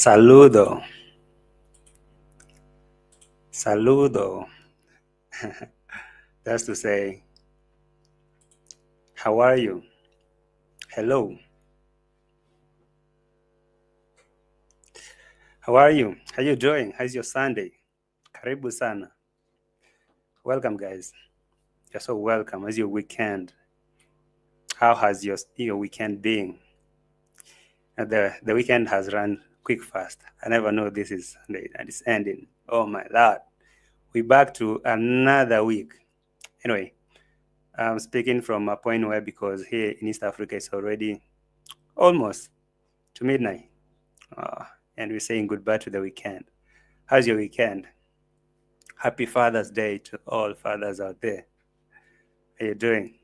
Saludo. Saludo. That's to say, how are you? Hello. How are you? How you doing? How's your Sunday? Karibu sana. Welcome, guys. You're so welcome. How's your weekend? How has your weekend been? The weekend has run quick fast. I never know this is Sunday and it's ending. Oh my Lord. We're back to another week. Anyway, I'm speaking from a point where, because here in East Africa it's already almost to midnight. And we're saying goodbye to the weekend. How's your weekend? Happy Father's Day to all fathers out there. How you doing?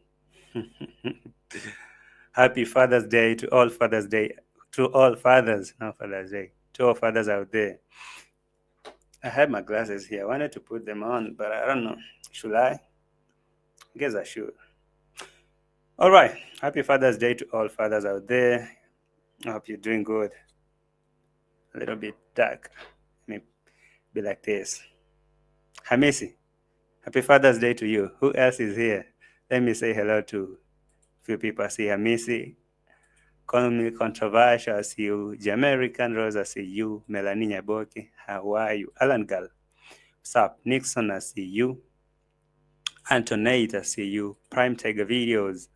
Happy Father's Day to all Father's Day, to all fathers, not Father's Day, to all fathers out there. I had my glasses here. I wanted to put them on, but I don't know. Should I? I guess I should. All right. Happy Father's Day to all fathers out there. I hope you're doing good. A little bit dark. Let me be like this. Hamisi, happy Father's Day to you. Who else is here? Let me say hello to a few people. I see Hamisi, Call Me Controversial, I see you. Jamaican Rose, I see you. Melanie Nyaboki, how are you? Alan Gal, what's up? Nixon, I see you. Antonate, I see you. Prime Tiger Videos.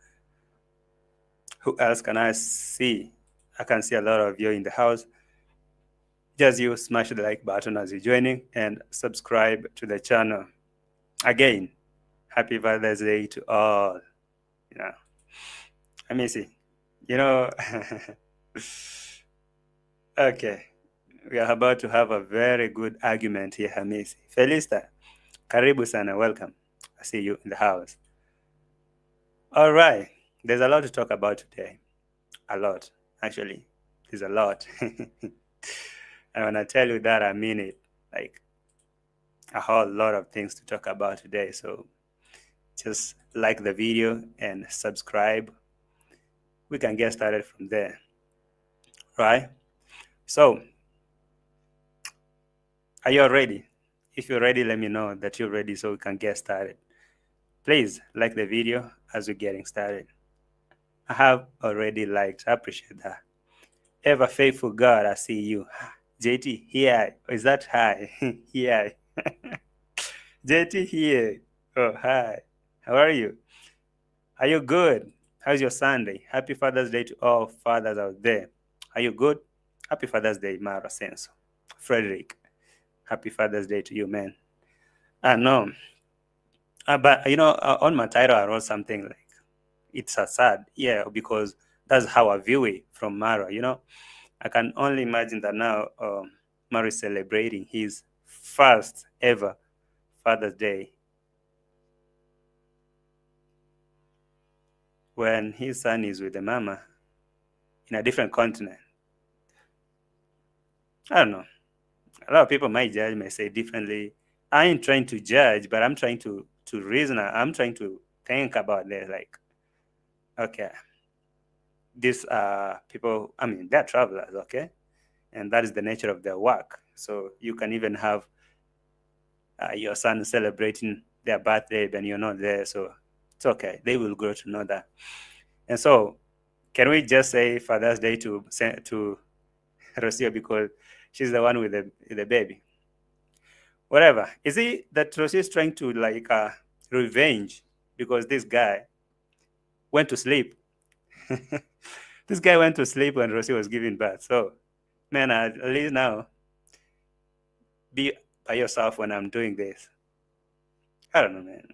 Who else can I see? I can see a lot of you in the house. Just you smash the like button as you're joining and subscribe to the channel. Again, happy Father's Day to all. Let me see. Okay. We are about to have a very good argument here, Hamisi. Felista, karibu sana, welcome. I see you in the house. All right. There's a lot to talk about today. A lot, actually. There's a lot. And when I tell you that, I mean it. Like a whole lot of things to talk about today. So just like the video and subscribe. We can get started from there. Right? So, are you all ready? If you're ready, let me know that you're ready so we can get started. Please like the video as we're getting started. I have already liked. I appreciate that. Ever faithful God, I see you. JT, here. Is that hi? Here. JT here. Oh, hi. How are you? Are you good? How's your Sunday? Happy Father's Day to all fathers out there. Are you good? Happy Father's Day, Maro Senso. Frederick, happy Father's Day to you, man. I know. But, on my title, I wrote something like, it's a sad, because that's how I view it from Maro, I can only imagine that now Maro is celebrating his first ever Father's Day when his son is with the mama in a different continent. I don't know. A lot of people might judge, may say differently. I ain't trying to judge, but I'm trying to reason. I'm trying to think about this. Like, okay, these people, they're travelers, okay? And that is the nature of their work. So you can even have your son celebrating their birthday when you're not there. So it's okay. They will grow to know that. And so can we just say Father's Day to Rocio because she's the one with the baby? Whatever. Is it that Rocio is trying to like revenge because this guy went to sleep? This guy went to sleep when Rocio was giving birth. So, man, at least now, be by yourself when I'm doing this. I don't know, man.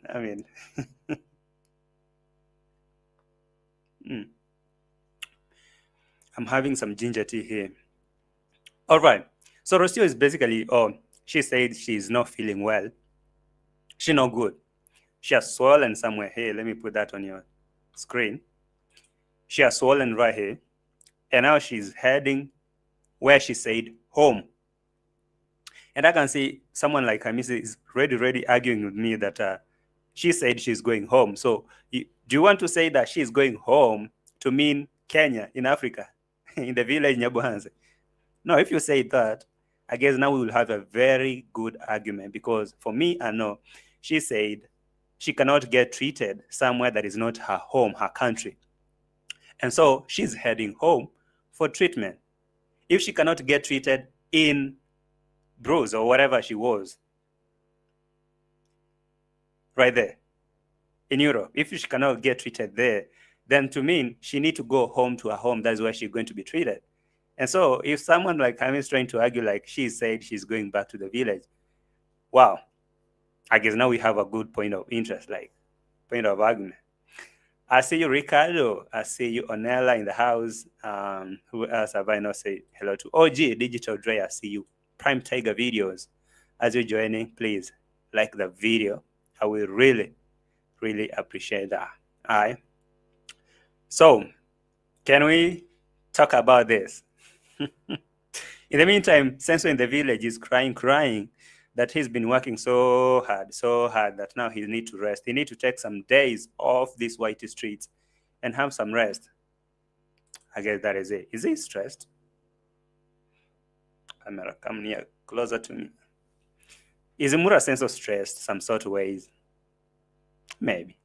I'm having some ginger tea here. All right. So Rocio is basically, she said she's not feeling well. She's not good. She has swollen somewhere here. Let me put that on your screen. She has swollen right here. And now she's heading where she said home. And I can see someone like Hamisi is ready arguing with me that she said she's going home. So do you want to say that she's going home to mean Kenya in Africa, in the village Nyabuhanze? No, if you say that, I guess now we will have a very good argument, because for me, I know she said she cannot get treated somewhere that is not her home, her country. And so she's heading home for treatment. If she cannot get treated in Bruce or whatever she was, right there in Europe, if she cannot get treated there, then to me, she need to go home to her home. That's where she's going to be treated. And so if someone like Ham is trying to argue like she said she's going back to the village, wow, I guess now we have a good point of interest, like point of argument. I see you, Ricardo. I see you, Onella, in the house. Who else have I not said hello to? OG, Digital Dre, I see you. Prime Tiger Videos. As you're joining, please like the video. I will really, really appreciate that. All right. So, can we talk about this? In the meantime, Senso in the village is crying that he's been working so hard that now he needs to rest. He needs to take some days off these white streets and have some rest. I guess that is it. Is he stressed? Camera, come near, closer to me. Is Mura sense of stressed some sort of ways? Maybe.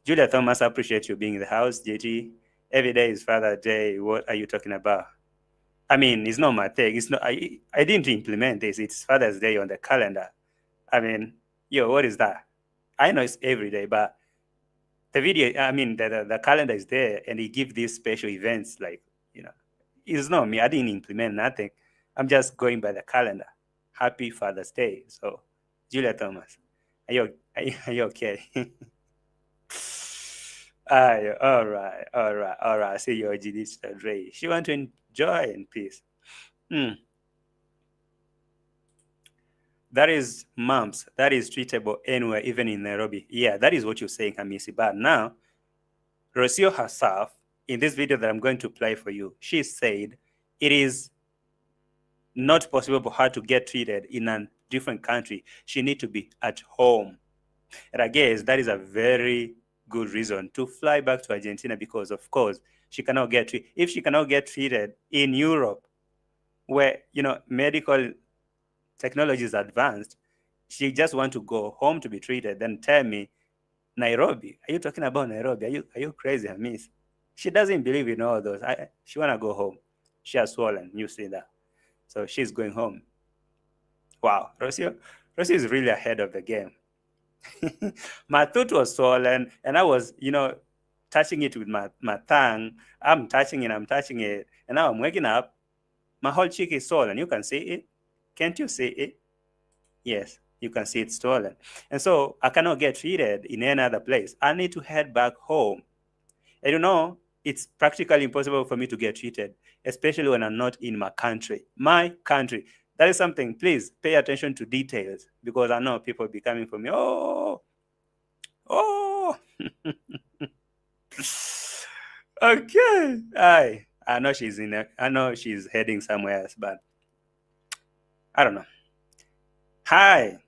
Julia Thomas, I appreciate you being in the house. JT, every day is Father's Day. What are you talking about? I mean, it's not my thing. It's not. I didn't implement this. It's Father's Day on the calendar. I mean, yo, what is that? I know it's every day, but the video, I mean, the calendar is there, and he give these special events, like, it's not me. I didn't implement nothing. I'm just going by the calendar. Happy Father's Day. So, Julia Thomas, are you okay? All right. I see your digital Dre. She want to enjoy in peace. That is mumps. That is treatable anywhere, even in Nairobi. Yeah, that is what you're saying, Hamisi. But now, Rocio herself, in this video that I'm going to play for you, she said it is not possible for her to get treated in a different country. She needs to be at home. And I guess that is a very good reason to fly back to Argentina, because, of course, she cannot get treated. If she cannot get treated in Europe, where, medical technology is advanced, she just want to go home to be treated. Then tell me, Nairobi? Are you talking about Nairobi? Are you crazy, Miss? She doesn't believe in all those. She want to go home. She has swollen. You see that. So she's going home. Wow. Rocio is really ahead of the game. My tooth was swollen, and I was, touching it with my tongue. I'm touching it, and now I'm waking up. My whole cheek is swollen. You can see it. Can't you see it? Yes, you can see it's swollen. And so I cannot get treated in any other place. I need to head back home. And it's practically impossible for me to get treated, especially when I'm not in my country. My country. That is something, please pay attention to details, because I know people will be coming for me. Oh. Okay. I know she's heading somewhere else, but I don't know. Hi.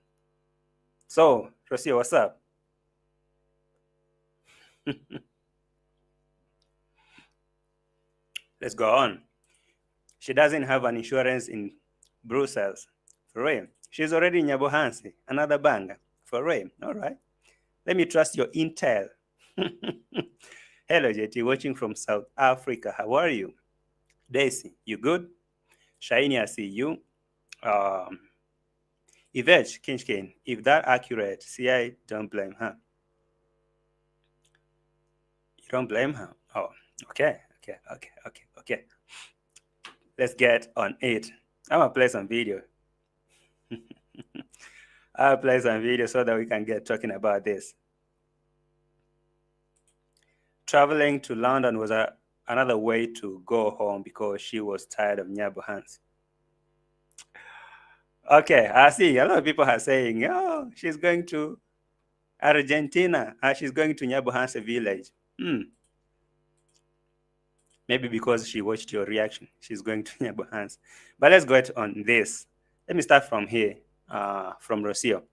So, Rocio, what's up? Let's go on. She doesn't have an insurance in Brussels. For real. She's already in Nyabohansi, another banger. For real. All right. Let me trust your intel. Hello, JT, watching from South Africa. How are you? Daisy, you good? Shiny, I see you. Yvette Kinchkin, if that accurate, I don't blame her. You don't blame her? Oh, okay. Let's get on it. I'm gonna play some video. I'll play some video so that we can get talking about this. Traveling to London was another way to go home because she was tired of Nyabohansi. Okay, I see a lot of people are saying, oh, she's going to Argentina. She's going to Nyabohansi village. Maybe because she watched your reaction. She's going to Nyabohansi. But let's go on this. Let me start from here, from Rocio.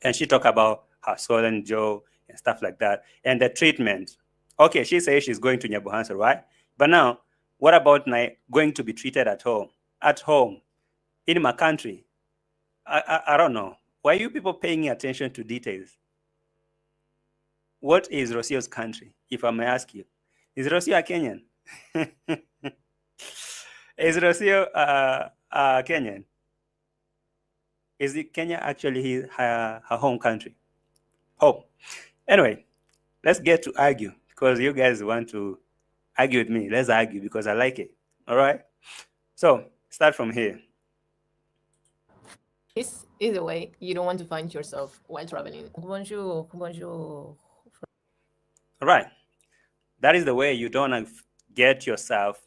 And she talked about her swollen jaw and stuff like that, and the treatment. Okay, she says she's going to Nyabohansi, right? But now, what about going to be treated at home? at home in my country. I don't know. Why are you people paying attention to details? What is Rocio's country, if I may ask you? Is Rocio a Kenyan? Is Rocio Kenyan? Is it Kenya actually her home country? Oh, anyway, let's get to argue because you guys want to argue with me. Let's argue because I like it. All right. So start from here. This is the way you don't want to find yourself while traveling. Bonjour, bonjour. All right. That is the way you don't get yourself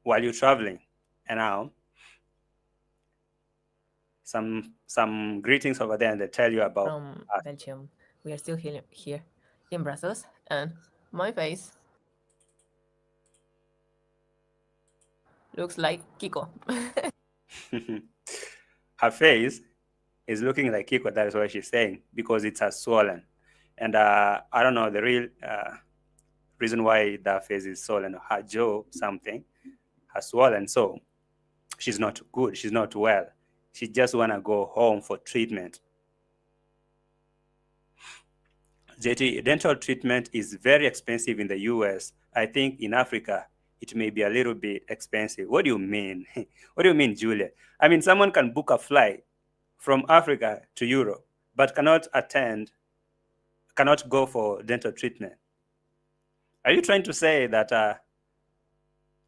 while you're traveling. And now, some greetings over there, and they tell you about From Belgium. We are still here in Brussels, and my face looks like Kiko. her face is looking like Kiko. That is what she's saying because it's swollen, and I don't know the real reason why that face is swollen. Her jaw something has swollen, so she's not good. She's not well. She just wanna go home for treatment. JT, dental treatment is very expensive in the US. I think in Africa, it may be a little bit expensive. What do you mean? What do you mean, Julia? I mean, someone can book a flight from Africa to Europe, but cannot go for dental treatment. Are you trying to say that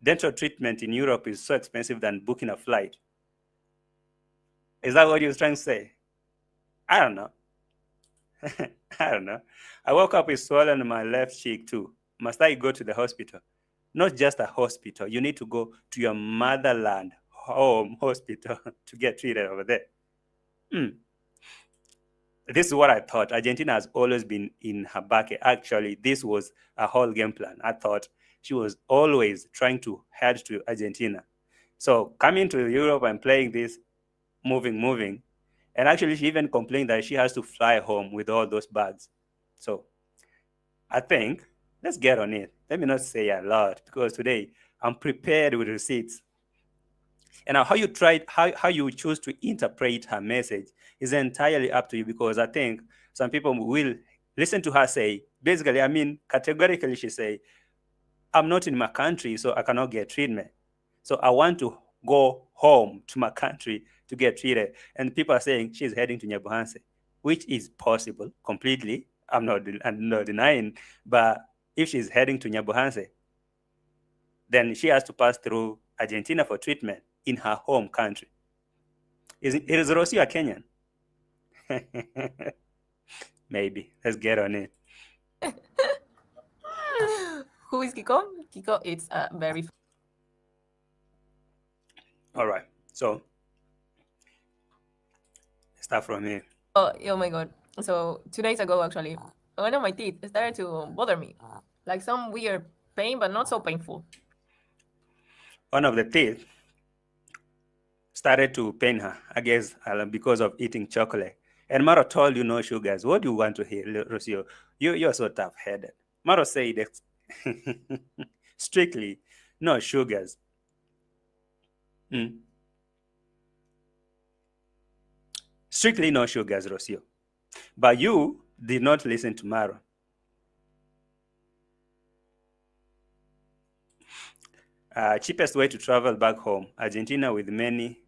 dental treatment in Europe is so expensive than booking a flight? Is that what you're trying to say? I don't know. I don't know. I woke up with swollen on my left cheek too. Must I go to the hospital? Not just a hospital. You need to go to your motherland home hospital to get treated over there. This is what I thought. Argentina has always been in her bucket. Actually, this was a whole game plan. I thought she was always trying to head to Argentina. So coming to Europe and playing this moving. And actually, she even complained that she has to fly home with all those bags. So I think let's get on it. Let me not say a lot because today I'm prepared with receipts. And how you choose to interpret her message is entirely up to you because I think some people will listen to her say, basically, I mean, categorically, she say, I'm not in my country, so I cannot get treatment. So I want to go home to my country to get treated. And people are saying she's heading to Nyabuhanse, which is possible completely. I'm not denying. But if she's heading to Nyabuhanse, then she has to pass through Argentina for treatment in her home country. Is Rocio a Kenyan? Maybe. Let's get on it. Who is Kiko? Kiko, it's very. All right. So start from here. Oh my god. So 2 days ago, actually, one of my teeth started to bother me. Like some weird pain, but not so painful. One of the teeth started to pain her, I guess, because of eating chocolate. And Maro told you no sugars. What do you want to hear, Rocio? You're so tough-headed. Maro said strictly no sugars. Strictly no sugars, Rocio. But you did not listen to Maro. Cheapest way to travel back home, Argentina with many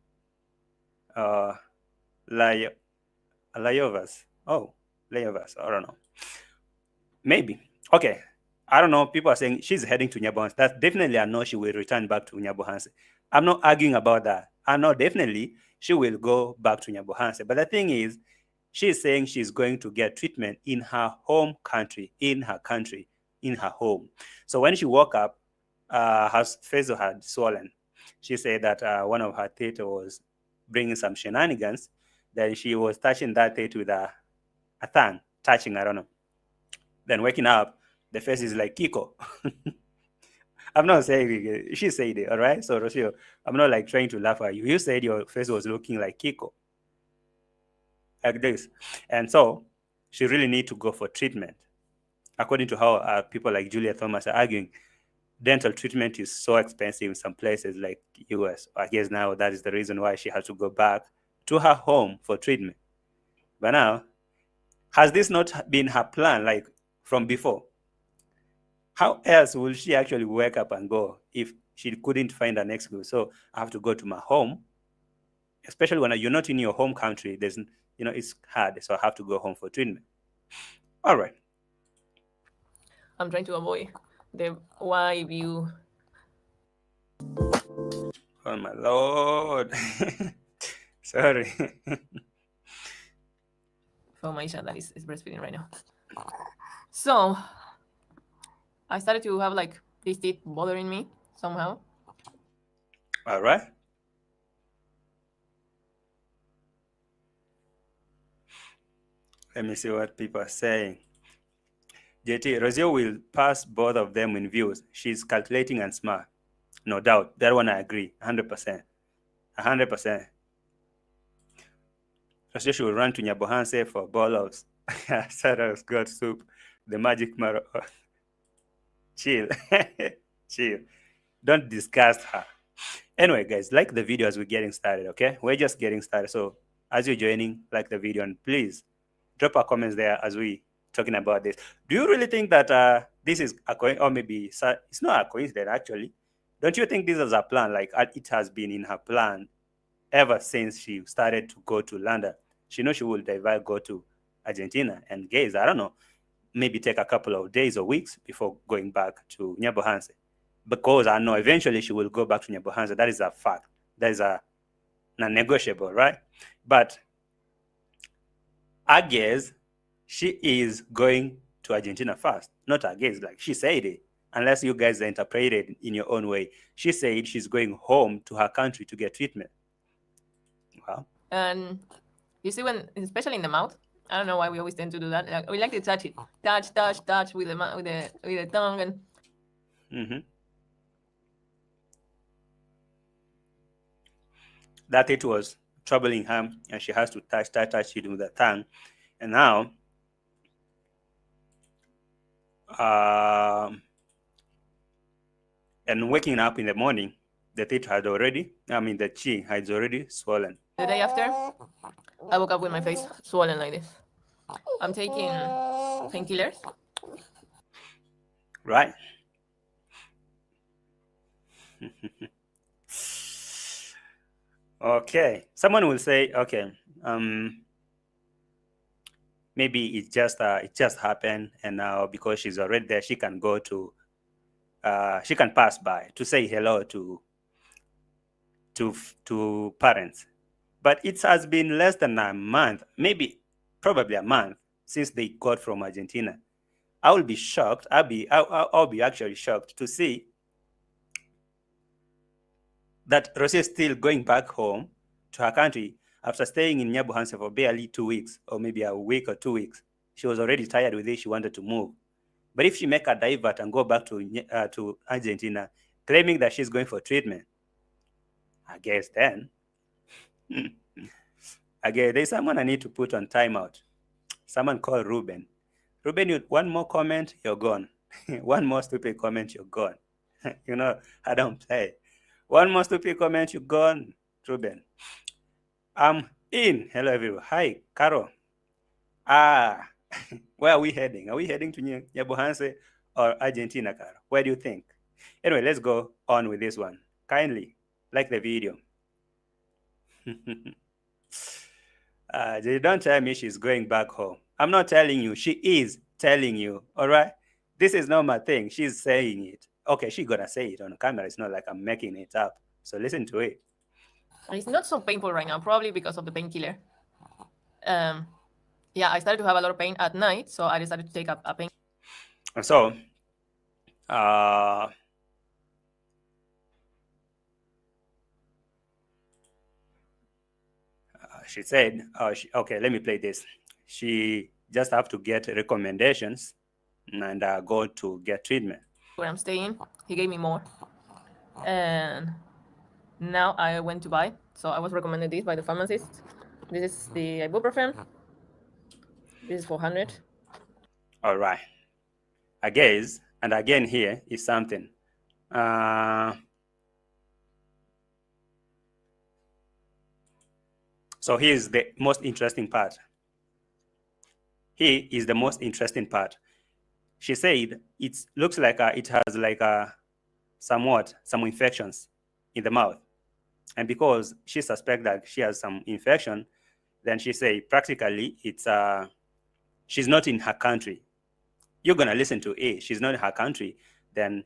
layovers. Oh, layovers. I don't know. Maybe. Okay. I don't know. People are saying she's heading to Nyabuhanse. That's definitely I know she will return back to Nyabuhanse. I'm not arguing about that. I know definitely she will go back to Nyabuhanse. But the thing is, she's saying she's going to get treatment in her home country, in her home. So when she woke up, her face had swollen. She said that one of her teeth was bringing some shenanigans. Then she was touching that teeth with a thumb, touching, I don't know. Then waking up, the face is like Kiko. I'm not saying it. She said it, all right? So, Rocio, I'm not like trying to laugh at you. You said your face was looking like Kiko, like this. And so she really need to go for treatment. According to how people like Julia Thomas are arguing, dental treatment is so expensive in some places like US. I guess now that is the reason why she had to go back to her home for treatment. But now, has this not been her plan like from before? How else will she actually wake up and go if she couldn't find an excuse? So I have to go to my home, especially when you're not in your home country. There's, it's hard. So I have to go home for treatment. All right. I'm trying to avoid the wide view. Oh my Lord. Sorry. For Maisha that is breastfeeding right now. So I started to have like these teeth bothering me somehow. All right. Let me see what people are saying. JT, Rocio will pass both of them in views. She's calculating and smart. No doubt. That one I agree. 100%. 100%. Rocio should run to Nyabohanse for a bowl of Sarah's God soup. The magic Maro. Chill. Chill. Don't disgust her. Anyway, guys, like the video as we're getting started, okay? We're just getting started. So as you're joining, like the video, and please drop our comments there as we talking about this. Do you really think that this is a coincidence, or maybe it's not a coincidence actually? Don't you think this is a plan? Like it has been in her plan ever since she started to go to London. She knows she will divert, go to Argentina, and guys, I don't know, maybe take a couple of days or weeks before going back to Nyabohanse. Because I know eventually she will go back to Nyabohanse. That is a fact. That is a non-negotiable, right? But I guess she is going to Argentina first. Not I guess, like she said it. Unless you guys interpret it in your own way. She said she's going home to her country to get treatment. Wow. And you see when, especially in the mouth, I don't know why we always tend to do that. Like, we like to touch it, touch with the tongue, and that it was troubling her, and she has to touch it with the tongue, and now, and waking up in the morning, the teeth had already, the chin had already swollen. The day after, I woke up with my face swollen like this. I'm taking painkillers. Right. Okay. Someone will say, okay, maybe it just happened, and now because she's already there, she can go to, she can pass by to say hello to parents. But it has been less than a month, probably a month since they got from Argentina. I will be shocked. I'll be actually shocked to see that Rocio is still going back home to her country after staying in Nyabohanse for barely 2 weeks, or maybe a week or 2 weeks. She was already tired with it. She wanted to move. But if she make a divert and go back to Argentina, claiming that she's going for treatment, I guess then, again, there's someone I need to put on timeout. Someone called Ruben. Ruben, one more comment, you're gone. One more stupid comment, you're gone. I don't play. One more stupid comment, you're gone, Ruben. I'm in. Hello, everyone. Hi, Caro. Where are we heading? Are we heading to Nyabohanse or Argentina, Caro? Where do you think? Anyway, let's go on with this one. Kindly like the video. Don't tell me she's going back home. I'm not telling you. She is telling you. All right? This is not my thing. She's saying it. Okay, she's going to say it on camera. It's not like I'm making it up. So listen to it. It's not so painful right now, probably because of the painkiller. Yeah, I started to have a lot of pain at night, so I decided to take a pain. So, she said, okay, let me play this. She just have to get recommendations and go to get treatment. Where I'm staying, he gave me more. And now I went to buy. So I was recommended this by the pharmacist. This is the ibuprofen. This is 400. All right. I guess, and again here is something. So here's the most interesting part. Here is the most interesting part. She said it looks like it has like some infections in the mouth, and because she suspects that she has some infection, then she say practically it's she's not in her country. You're gonna listen to A. She's not in her country, then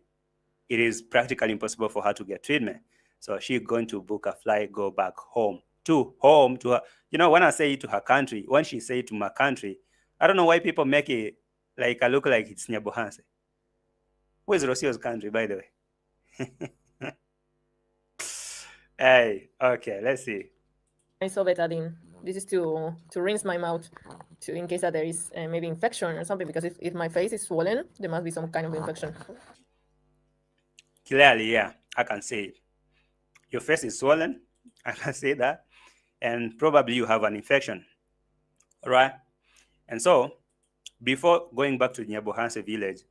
it is practically impossible for her to get treatment. So she's going to book a flight, go back home to her. You know, when I say to her country, when she say to my country, I don't know why people make it like I look like it's Nyabohanse. Where's Rocio's country, by the way? Hey, okay, let's see. Betadine. This is to rinse my mouth, in case that there is maybe infection or something. Because if my face is swollen, there must be some kind of infection. Clearly, yeah, I can see it. Your face is swollen. I can see that, and probably you have an infection, right? And so, before going back to Nyabohanse village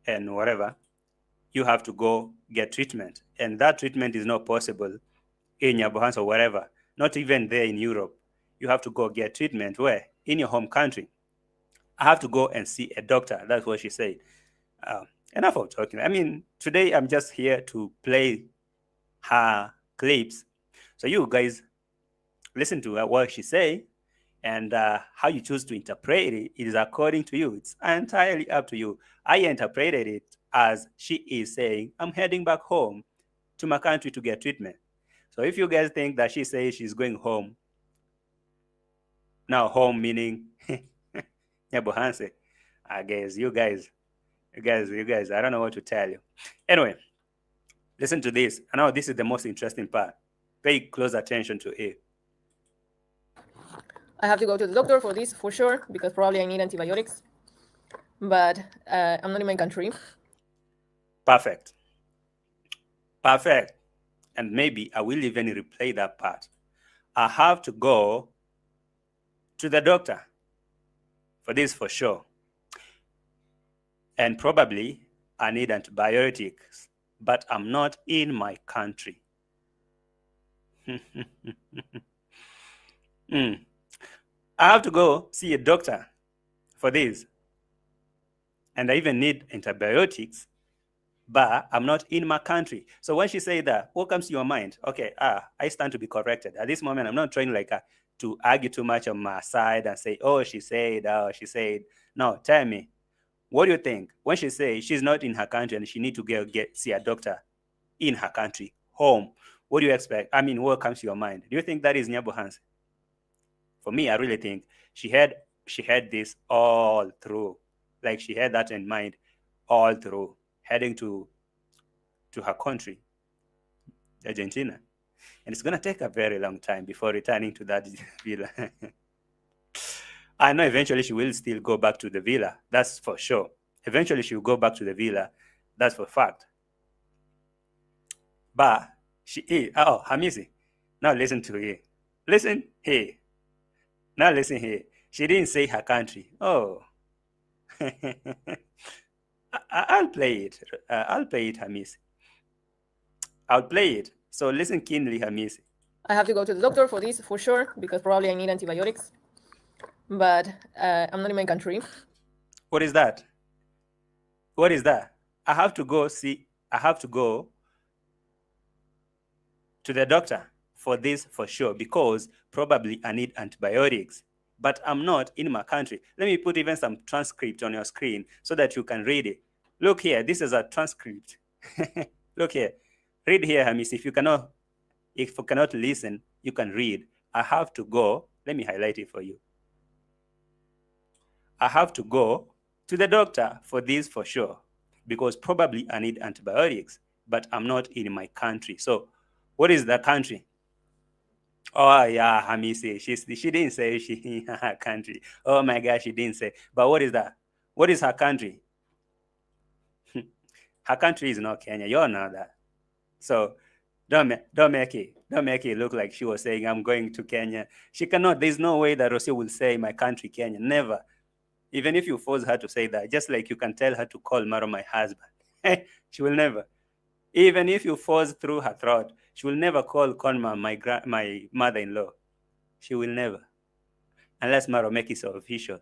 and whatever, you have to go get treatment, and that treatment is not possible in Nyabohanse or wherever, not even there in Europe. You have to go get treatment where? In your home country. I have to go and see a doctor. That's what she said. Enough of talking. I mean, today I'm just here to play her clips. So you guys listen to what she say, and how you choose to interpret it is according to you. It's entirely up to you. I interpreted it as she is saying, I'm heading back home to my country to get treatment. So if you guys think that she says she's going home, now home meaning Nyabohanse, I guess you guys, I don't know what to tell you. Anyway, listen to this. I know this is the most interesting part. Pay close attention to it. I have to go to the doctor for this for sure, because probably I need antibiotics. But I'm not in my country. Perfect. Perfect. And maybe I will even replay that part. I have to go to the doctor for this for sure. And probably I need antibiotics, but I'm not in my country. I have to go see a doctor for this. And I even need antibiotics, but I'm not in my country. So when she said that, what comes to your mind? Okay, I stand to be corrected. At this moment, I'm not trying like to argue too much on my side and say, oh, she said. No, tell me, what do you think? When she says she's not in her country and she need to see a doctor in her country, home, what do you expect? I mean, what comes to your mind? Do you think that is Nyabohanse? For me, I really think she had this all through. Like she had that in mind all through, heading to her country, Argentina. And it's going to take a very long time before returning to that villa. I know eventually she will still go back to the villa. That's for sure. Eventually she will go back to the villa. That's for fact. But she is. Oh, Hamisi. Now listen to her. Listen here. Now listen here. She didn't say her country. Oh. I'll play it. I'll play it, Hamisi. I'll play it. So listen keenly, Hamisi. I have to go to the doctor for this for sure, because probably I need antibiotics. But I'm not in my country. What is that? What is that? I have to go to the doctor for this for sure, because probably I need antibiotics, but I'm not in my country. Let me put even some transcript on your screen so that you can read it. Look here, this is a transcript. Look here, read here, Hamis. If you cannot listen, you can read. I have to go. Let me highlight it for you. I have to go to the doctor for this for sure, because probably I need antibiotics, but I'm not in my country. So what is the country? Oh yeah, Hamisi, she didn't say she in her country. Oh my gosh, she didn't say. But what is that? What is her country? Her country is not Kenya. You all know that. So don't make it look like she was saying I'm going to Kenya. She cannot. There's no way that Rocio will say my country Kenya. Never. Even if you force her to say that, just like you can tell her to call Maro my husband, she will never. Even if you force through her throat, she will never call Conma my mother-in-law. She will never, unless Maro make it official.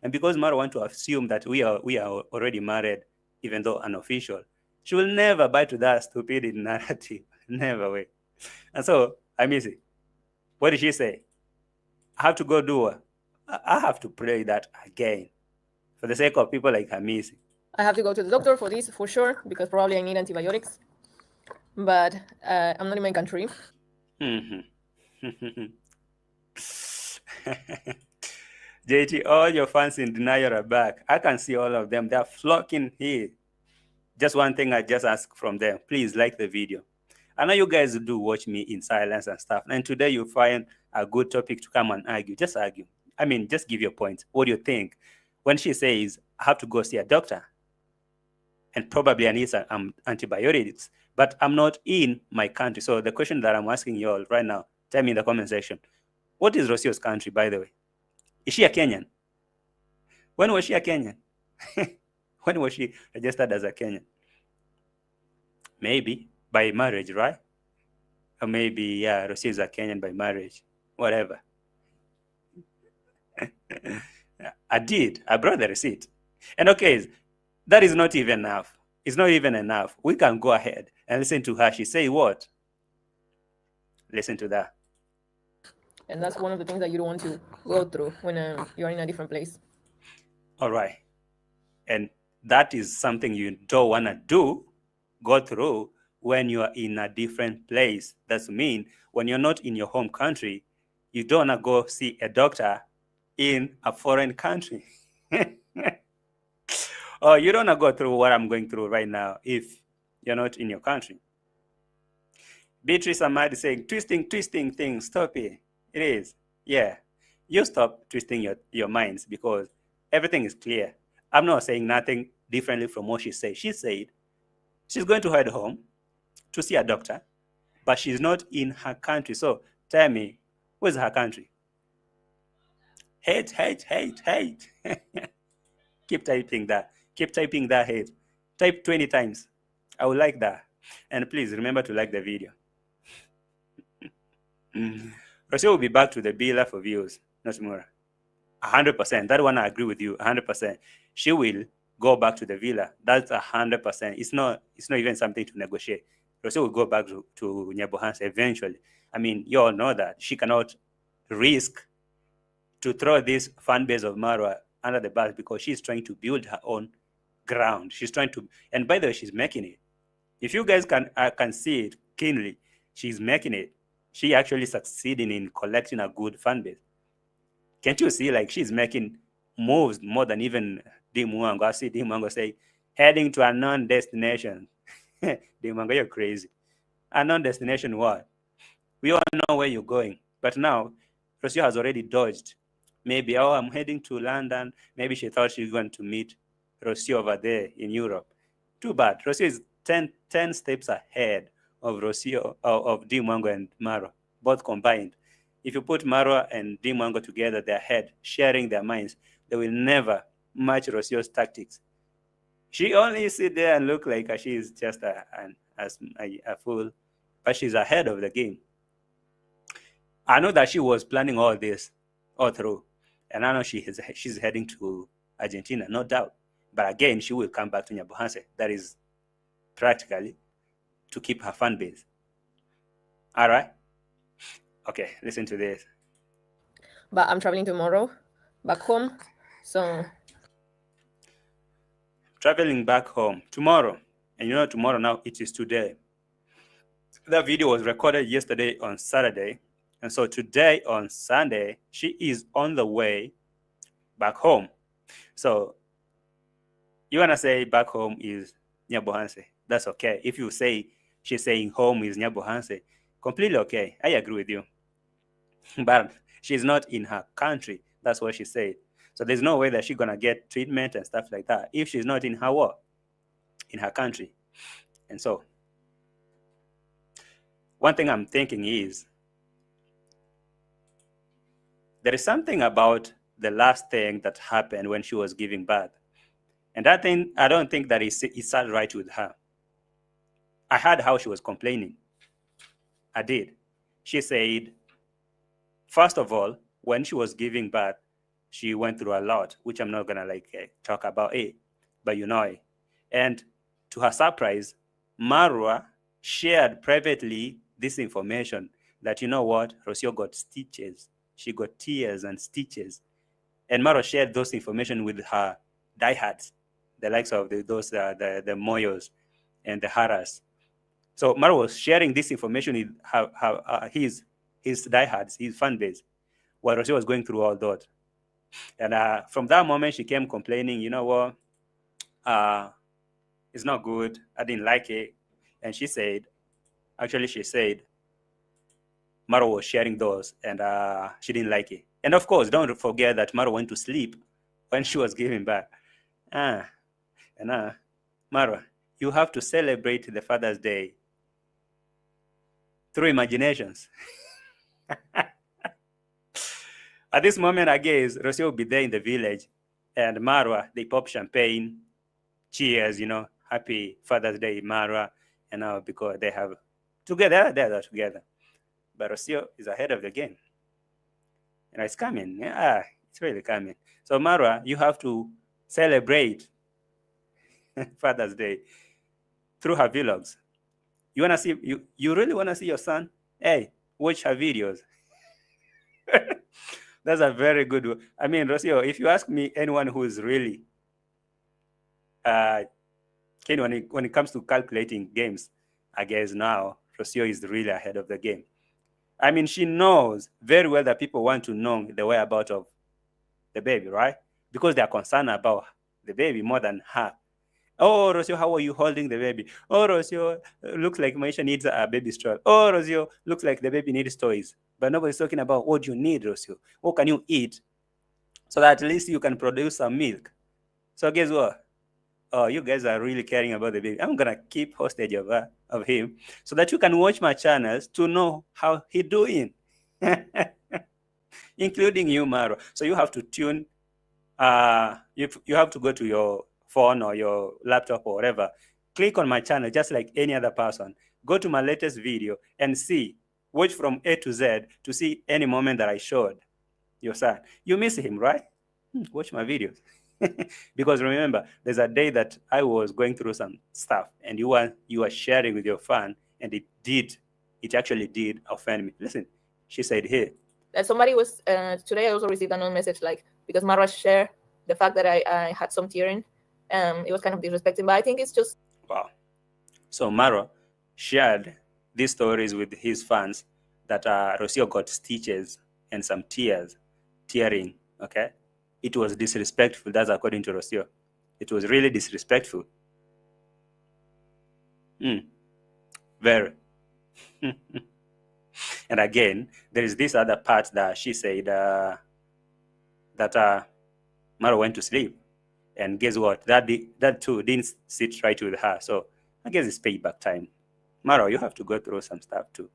And because Maro want to assume that we are already married, even though unofficial, she will never buy to that stupid narrative. Never way. And so I miss it. What did she say? I have to go do her. I have to pray that again, for the sake of people like Hamisi. I have to go to the doctor for this for sure, because probably I need antibiotics. But I'm not in my country. JT, all your fans in denial are back. I can see all of them. They're flocking here. Just one thing I just ask from them. Please like the video. I know you guys do watch me in silence and stuff. And today you find a good topic to come and argue. Just argue. I mean, just give your point. What do you think? When she says, I have to go see a doctor, and probably I need some antibiotics, but I'm not in my country. So the question that I'm asking you all right now, tell me in the comment section, what is Rocio's country, by the way? Is she a Kenyan? When was she a Kenyan? When was she registered as a Kenyan? Maybe by marriage, right? Or maybe, yeah, Rocio is a Kenyan by marriage. Whatever. I brought the receipt. And okay, that is not even enough. It's not even enough. We can go ahead and listen to her. She say what? Listen to that. And that's one of the things that you don't want to go through when you're in a different place. All right. And that is something you don't want to go through when you are in a different place. That's mean when you're not in your home country, you don't want to go see a doctor in a foreign country. Or you don't want to go through what I'm going through right now if you're not in your country. Beatrice Ahmad is saying, twisting things, stop it. It is. Yeah. You stop twisting your minds because everything is clear. I'm not saying nothing differently from what she said. She said she's going to head home to see a doctor, but she's not in her country. So tell me, where's her country? Hate. Keep typing that. Keep typing that hate. Type 20 times. I would like that. And please remember to like the video. Rocio will be back to the Bila for views, not more. 100%. That one I agree with you. 100%. She will go back to the villa. That's 100%. It's not even something to negotiate. Rocio will go back to Nyabohansa eventually. I mean, you all know that she cannot risk to throw this fan base of Marwa under the bus because she's trying to build her own ground. She's trying to, and by the way, she's making it. If you guys can see it keenly, she's making it. She actually succeeding in collecting a good fan base. Can't you see, like, she's making moves more than even Dimwango? I see Dimwango say, heading to a non-destination. Dimwango, you're crazy. A non-destination what? We all know where you're going. But now, Rocio has already dodged. Maybe, oh, I'm heading to London. Maybe she thought she was going to meet Rocio over there in Europe. Too bad. Rocio is 10 steps ahead of Rocio, of Dimwango and Maro, both combined. If you put Maro and Dimwango together, their head, sharing their minds, they will never match Rocio's tactics. She only sit there and look like she is just a fool, but she's ahead of the game. I know that she was planning all this all through, and I know she's heading to Argentina, no doubt. But again, she will come back to Nyabohanse. That is practically to keep her fan base. All right? Okay, listen to this. But I'm traveling tomorrow back home, so... Traveling back home tomorrow. And you know tomorrow now, it is today. That video was recorded yesterday on Saturday. And so today on Sunday, she is on the way back home. So you want to say back home is Nyabohanse. That's okay. If you say she's saying home is Nyabohanse, completely okay. I agree with you. But she's not in her country. That's what she said. So there's no way that she's going to get treatment and stuff like that if she's not in her what? In her country. And so one thing I'm thinking is there is something about the last thing that happened when she was giving birth. And that thing, I don't think that it sat right with her. I heard how she was complaining. I did. She said, first of all, when she was giving birth, she went through a lot, which I'm not gonna talk about it, but you know it. And to her surprise, MARWA shared privately this information that, you know what, Rocio got stitches. She got tears and stitches. And MARWA shared those information with her diehards, the likes of the Moyos and the Haras. So MARWA was sharing this information with his diehards, his fan base, while Rocio was going through all that. And from that moment, she came complaining, you know what, it's not good. I didn't like it. And she said, Maro was sharing those and she didn't like it. And of course, don't forget that Maro went to sleep when she was giving birth. Maro, you have to celebrate the Father's Day through imaginations. At this moment, I guess, Rocio will be there in the village and Marwa, they pop champagne, cheers, happy Father's Day, Marwa, because they have they're together. But Rocio is ahead of the game. It's coming. Yeah, it's really coming. So Marwa, you have to celebrate Father's Day through her vlogs. You wanna see you really wanna see your son? Hey, watch her videos. That's a very good one. I mean, Rocio, if you ask me, anyone who is really keen when it comes to calculating games, I guess now Rocio is really ahead of the game. I mean, she knows very well that people want to know the whereabouts of the baby, right? Because they are concerned about the baby more than her. Oh, Rocio, how are you holding the baby? Oh, Rocio, looks like Maisha needs a baby stroller. Oh, Rocio, looks like the baby needs toys. But nobody's talking about what you need, Rocio. What can you eat so that at least you can produce some milk? So guess what? Oh, you guys are really caring about the baby. I'm going to keep hostage of him so that you can watch my channels to know how he doing, including you, Maro. So you have to tune, you have to go to your phone or your laptop or whatever, click on my channel just like any other person. Go to my latest video and watch from A to Z to see any moment that I showed your son. You miss him, right? Watch my videos. Because remember, there's a day that I was going through some stuff and you were sharing with your fan and it actually did offend me. Listen, she said here. Somebody was, today I also received a known message, like, because Mara shared the fact that I had some tearing. It was kind of disrespecting, but I think it's just... Wow. So Maro shared these stories with his fans that Rocio got stitches and some tearing, okay? It was disrespectful, that's according to Rocio. It was really disrespectful. Very. And again, there is this other part that she said that Maro went to sleep. And guess what? That too didn't sit right with her. So I guess it's payback time. Maro, you have to go through some stuff too.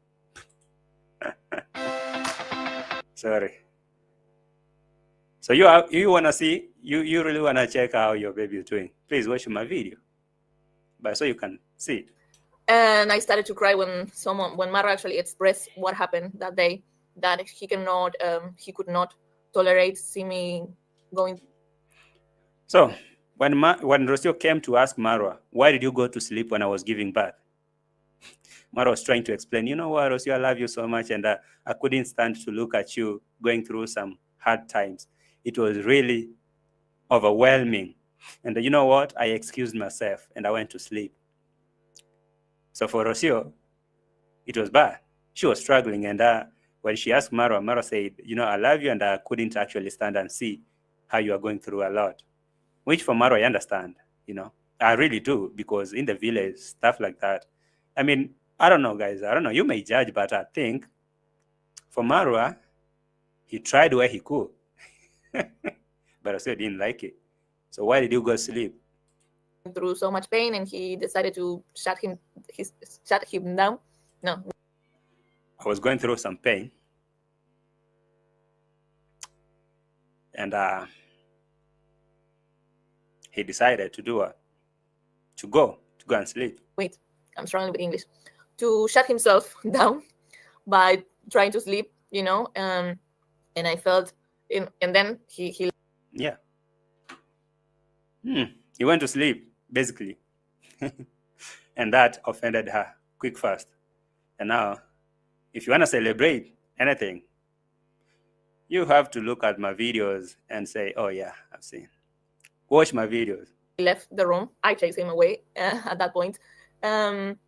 Sorry. So you wanna see, you really wanna check how your baby is doing. Please watch my video. But so you can see it. And I started to cry when Maro actually expressed what happened that day, that he could not tolerate see me going. So when Rocio came to ask Marwa, why did you go to sleep when I was giving birth? Maro was trying to explain, you know what, Rocio, I love you so much, and I couldn't stand to look at you going through some hard times. It was really overwhelming. And you know what? I excused myself and I went to sleep. So for Rocio, it was bad. She was struggling, and when she asked Maro, Maro said, you know, I love you, and I couldn't actually stand and see how you are going through a lot. Which for Maro, I understand, I really do, because in the village, stuff like that. I mean, I don't know, guys. I don't know. You may judge, but I think for Maro, he tried where he could. But I still didn't like it. So why did you go sleep? Through so much pain, and he decided to shut him down. No. I was going through some pain. And he decided to do what? To go and sleep. Wait, I'm struggling with English, to shut himself down by trying to sleep, and I felt, and then he Yeah. He went to sleep, basically. And that offended her quick fast. And now, if you want to celebrate anything, you have to look at my videos and say, oh yeah, I've seen. Watch my videos. left the room. I chased him away at that point. And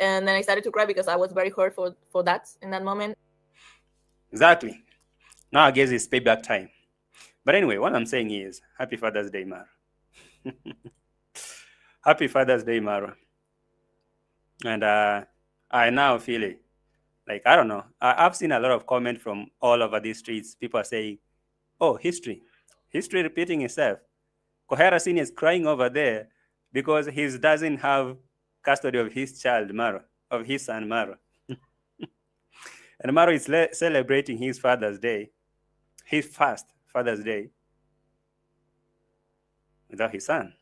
then I started to cry because I was very hurt for that in that moment. Exactly. Now I guess it's payback time. But anyway, what I'm saying is, happy Father's Day, Maro. Happy Father's Day, Maro. And I now feel it. Like, I don't know. I've seen a lot of comment from all over these streets. People are saying, oh, history repeating itself. Kohera Senior is crying over there because he doesn't have custody of his child, Maro, of his son, Maro. And Maro is celebrating his Father's Day, his first Father's Day, without his son.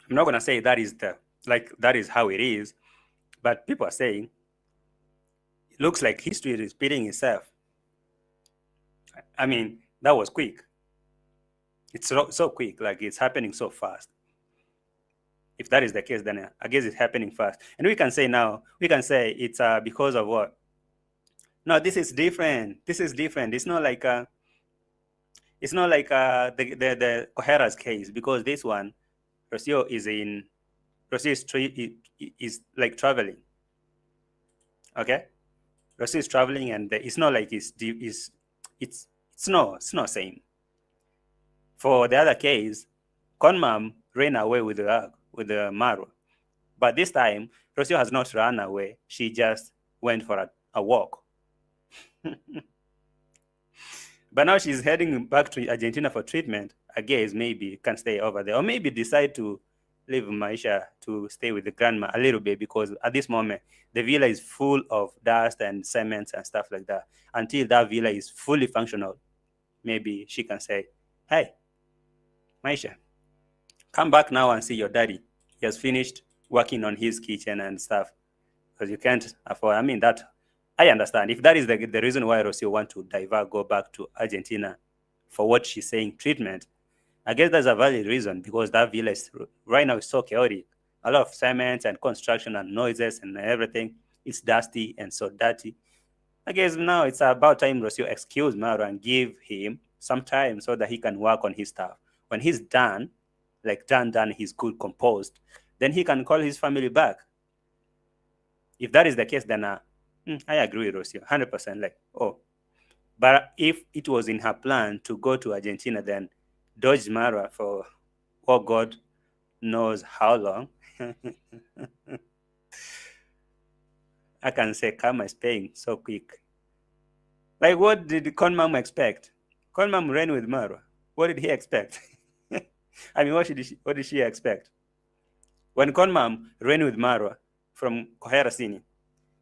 I'm not gonna say that is how it is, but people are saying it looks like history is repeating itself. I mean, that was quick. It's so quick, like it's happening so fast. If that is the case, then I guess it's happening fast. And we can say it's because of what? No, this is different. It's not like the Kohera's case, because this one, Rocio is like traveling. Okay, Rocio is traveling, and it's not like it's not same. For the other case, Conmam ran away with the Maro, but this time Rocio has not run away. She just went for a walk. But now she's heading back to Argentina for treatment. I guess maybe can stay over there, or maybe decide to leave Maisha to stay with the grandma a little bit, because at this moment the villa is full of dust and cement and stuff like that. Until that villa is fully functional, maybe she can say, hey, Maisha, come back now and see your daddy. He has finished working on his kitchen and stuff, because you can't afford. I mean, that I understand. If that is the reason why Rocio want to go back to Argentina for what she's saying, treatment, I guess that's a valid reason, because that villa right now is so chaotic. A lot of cement and construction and noises and everything. It's dusty and so dirty. I guess now it's about time Rocio excuse Maro and give him some time so that he can work on his stuff. When he's done, like done, he's good, composed, then he can call his family back. If that is the case, then I agree with Rocio, 100%. Like, oh, but if it was in her plan to go to Argentina, then dodge Mara for, oh, God knows how long. I can say karma is paying so quick. Like, what did Conmam expect? Conmam ran with Mara. What did he expect? I mean, what did she expect? When Conmam ran with Mara from Kohera Sini,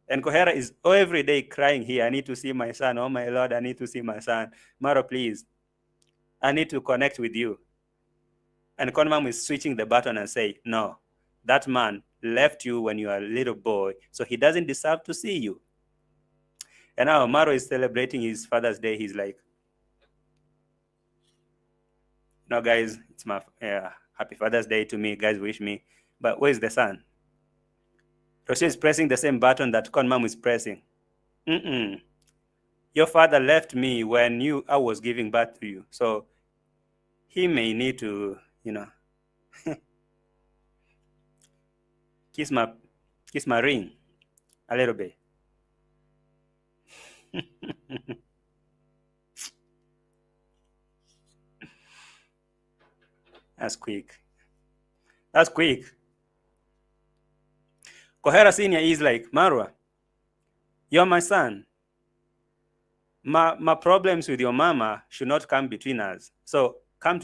and Kohera is every day crying here, I need to see my son. Oh, my Lord, I need to see my son. Maro, please, I need to connect with you. And Conmam is switching the button and say, no, that man left you when you were a little boy, so he doesn't deserve to see you. And now Maro is celebrating his Father's Day. He's like, no, guys, it's my happy Father's Day to me. Guys, wish me. But where's the son? Rocio is pressing the same button that Conmam is pressing. Your father left me when I was giving birth to you. So he may need to, kiss my ring a little bit. That's quick. Kohera Senior is like, Marwa, you're my son. My problems with your mama should not come between us. So come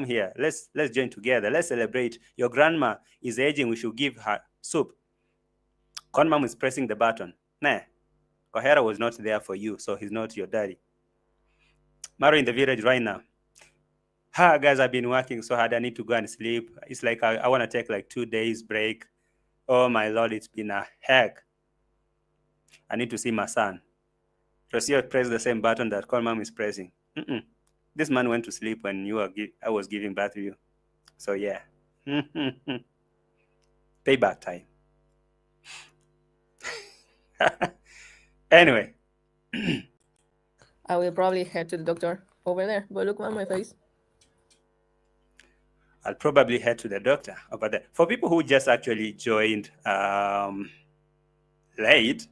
here. Let's join together. Let's celebrate. Your grandma is aging. We should give her soup. Conmam is pressing the button. Nah, Kohera was not there for you, so he's not your daddy. Maro in the village right now. Guys, I've been working so hard. I need to go and sleep. It's like I want to take like 2 days break. Oh my Lord, it's been a heck. I need to see my son. Rocio pressed the same button that call mom is pressing. This man went to sleep when I was giving birth to you. So yeah. Payback time. Anyway. I will probably head to the doctor over there. But look at my face. I'll probably head to the doctor over there. For people who just actually joined late,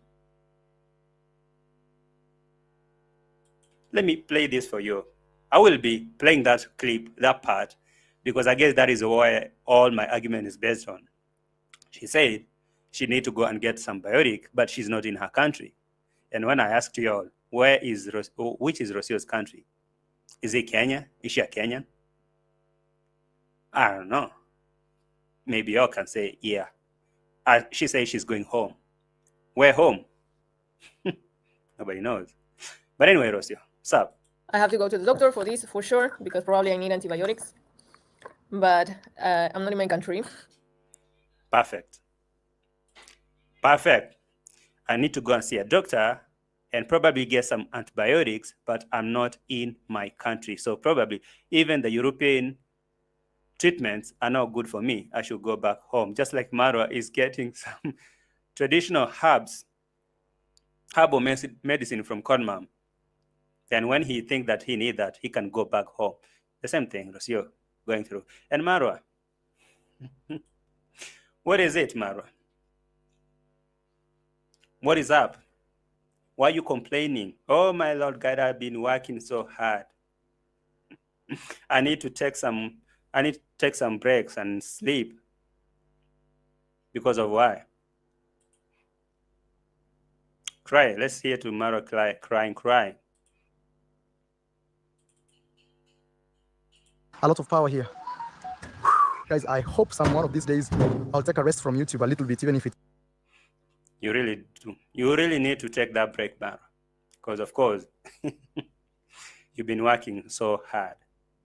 let me play this for you. I will be playing that clip, that part, because I guess that is where all my argument is based on. She said she need to go and get some biotic, but she's not in her country. And when I asked y'all, which is Rocio's country? Is it Kenya? Is she a Kenyan? I don't know. Maybe y'all can say, yeah. She says she's going home. Where home? Nobody knows. But anyway, Rocio, what's up? I have to go to the doctor for this, for sure, because probably I need antibiotics. But I'm not in my country. Perfect. I need to go and see a doctor and probably get some antibiotics, but I'm not in my country. So probably even the European treatments are not good for me. I should go back home. Just like MARWA is getting some traditional herbal medicine from Conmam. Then when he thinks that he needs that, he can go back home. The same thing Rocio going through. And MARWA, what is it, MARWA? What is up? Why are you complaining? Oh my Lord God, I've been working so hard. I need to take some breaks and sleep. Because of why? Cry. Let's hear to Maro crying. A lot of power here. Guys, I hope one of these days I'll take a rest from YouTube a little bit, even if it... You really do. You really need to take that break, Maro. Because, of course, you've been working so hard.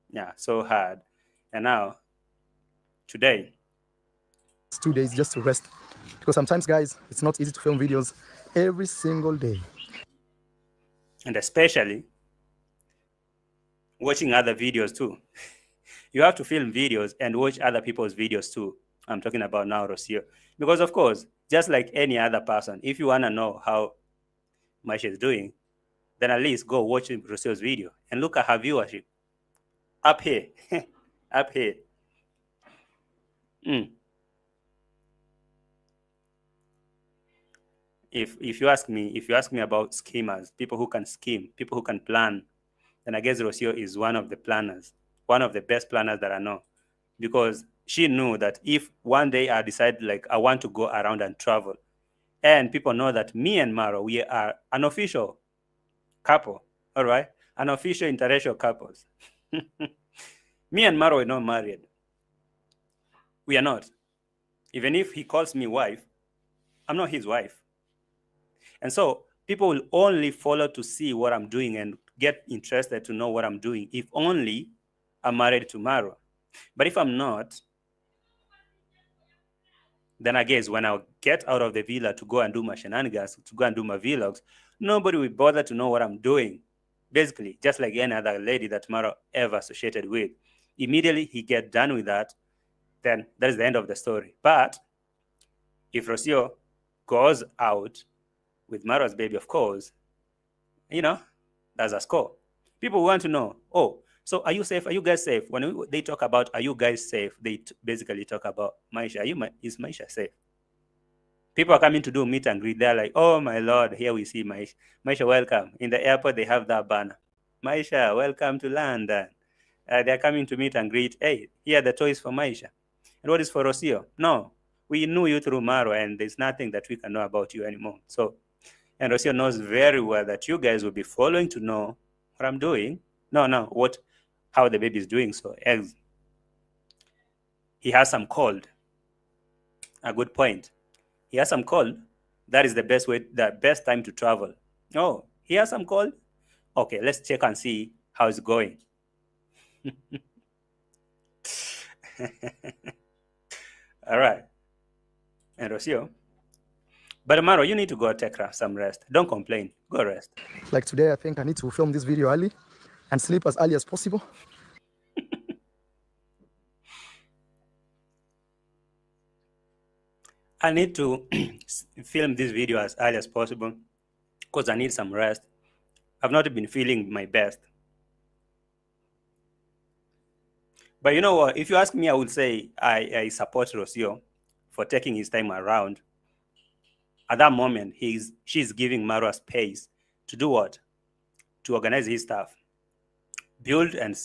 Yeah, so hard. And now, today... It's 2 days just to rest. Because sometimes, guys, it's not easy to film videos every single day. And especially watching other videos too. You have to film videos and watch other people's videos too. I'm talking about now Rocio. Because of course, just like any other person, if you want to know how Maisha is doing, then at least go watch Rocio's video and look at her viewership. Up here. Up here. If you ask me about schemers, people who can scheme, people who can plan, then I guess Rocio is one of the planners, one of the best planners that I know. Because she knew that if one day I decide like I want to go around and travel, and people know that me and Maro, we are an official couple, all right? An official interracial couples. Me and Maro are not married. We are not. Even if he calls me wife, I'm not his wife. And so people will only follow to see what I'm doing and get interested to know what I'm doing if only I'm married to Maro. But if I'm not, then I guess when I get out of the villa to go and do my shenanigans, to go and do my vlogs, nobody will bother to know what I'm doing. Basically, just like any other lady that Maro ever associated with. Immediately he get done with that, then that is the end of the story. But if Rocio goes out with Maro's baby, of course, that's a score. People want to know, oh, so are you safe? Are you guys safe? When they talk about, are you guys safe? They basically talk about Maisha. Is Maisha safe? People are coming to do meet and greet. They're like, oh my Lord, here we see Maisha. Maisha, welcome. In the airport, they have that banner. Maisha, welcome to London. They're coming to meet and greet. Hey, here are the toys for Maisha. And what is for Rocio? No, we knew you through Maro, and there's nothing that we can know about you anymore. So, and Rocio knows very well that you guys will be following to know what I'm doing. How the baby is doing. So, he has some cold. A good point. He has some cold. That is the best time to travel. Oh, he has some cold? Okay, let's check and see how it's going. All right. And Rocio. But Maro, you need to go take some rest. Don't complain. Go rest. Like today, I think I need to film this video early and sleep as early as possible. I need to film this video as early as possible because I need some rest. I've not been feeling my best. But you know what? If you ask me, I would say I support Rocio for taking his time around. At that moment, she's giving Maro space to do what? To organize his stuff, build and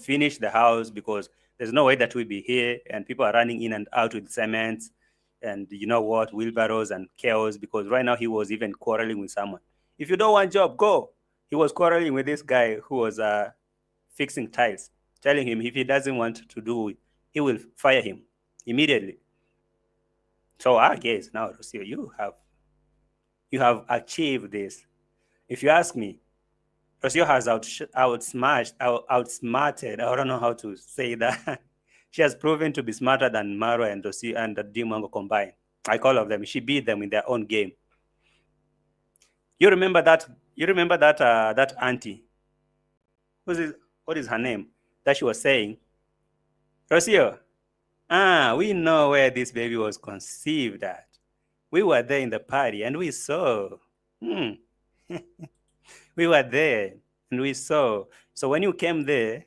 finish the house, because there's no way that we'll be here and people are running in and out with cement and wheelbarrows and chaos, because right now he was even quarreling with someone. If you don't want job, go. He was quarreling with this guy who was fixing tiles, telling him if he doesn't want to do it, he will fire him immediately. So I guess now, Rocio, you have achieved this. If you ask me, Rocio has outsmarted, I don't know how to say that. She has proven to be smarter than Maro and Rocio and Dimongo combined. Like all of them, she beat them in their own game. You remember that? That auntie. What is her name? That she was saying, Rocio, we know where this baby was conceived at. We were there in the party and we saw. We were there and we saw. So when you came there,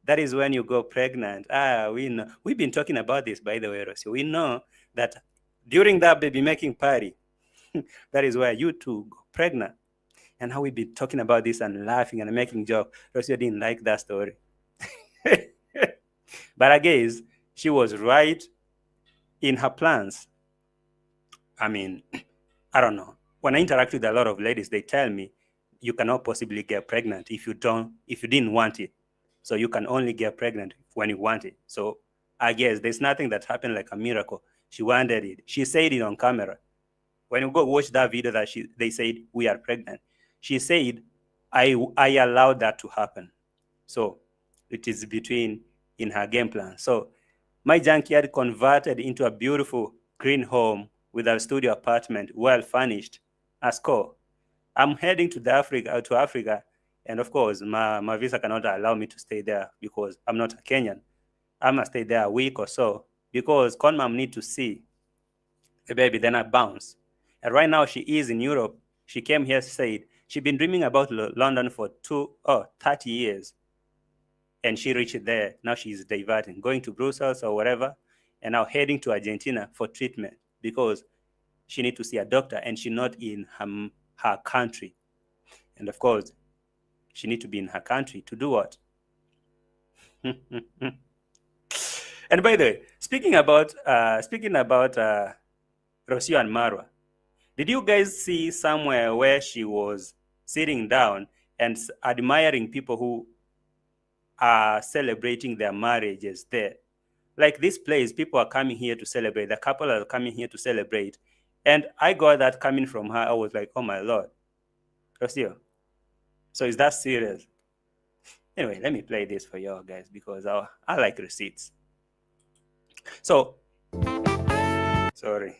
that is when you go pregnant. We know. We've been talking about this, by the way, Rocio. We know that during that baby making party, that is where you two got pregnant. And how we've been talking about this and laughing and making jokes. Rocio didn't like that story. But I guess she was right in her plans. I mean, I don't know. When I interact with a lot of ladies, they tell me you cannot possibly get pregnant if you didn't want it. So you can only get pregnant when you want it. So I guess there's nothing that happened like a miracle. She wanted it. She said it on camera. When you go watch that video that they said we are pregnant, she said, I allowed that to happen. So it is in her game plan. So my junkyard converted into a beautiful green home with a studio apartment, well furnished. Asco. I'm heading to Africa, and of course, my visa cannot allow me to stay there because I'm not a Kenyan. I must stay there a week or so because Conmam need to see the baby, then I bounce. And right now she is in Europe. She came here, said she's been dreaming about London for 30 years. And she reached there. Now she's diverting, going to Brussels or whatever, and now heading to Argentina for treatment because she needs to see a doctor and she's not in her country. And of course, she needs to be in her country to do what? And by the way, speaking about Rocio and Marwa, did you guys see somewhere where she was sitting down and admiring people who are celebrating their marriages there? Like this place, people are coming here to celebrate. The couple are coming here to celebrate. And I got that coming from her. I was like, oh my Lord. Rocio. So is that serious? Anyway, let me play this for y'all guys because I like receipts. So, sorry.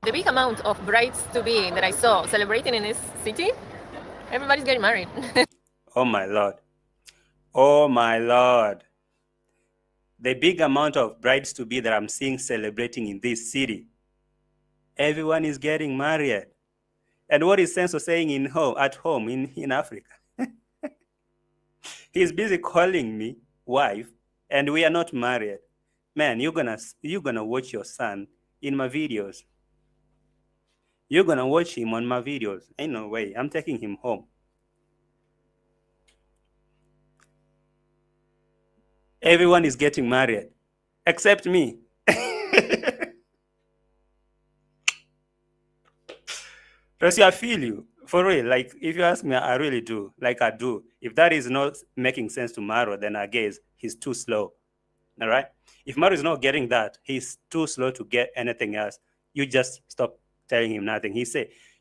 The big amount of brides-to-be that I saw celebrating in this city, everybody's getting married. Oh my Lord. Oh my Lord. The big amount of brides-to-be that I'm seeing celebrating in this city, everyone is getting married. And what is Senso saying at home in Africa? He's busy calling me wife, and we are not married. Man, you're gonna watch your son in my videos. You're gonna watch him on my videos. Ain't no way. I'm taking him home. Everyone is getting married, except me. Rocio, I feel you. For real, like, if you ask me, I really do. Like, I do. If that is not making sense to Maro, then I guess he's too slow. All right? If Maro is not getting that, he's too slow to get anything else. You just stop telling him nothing.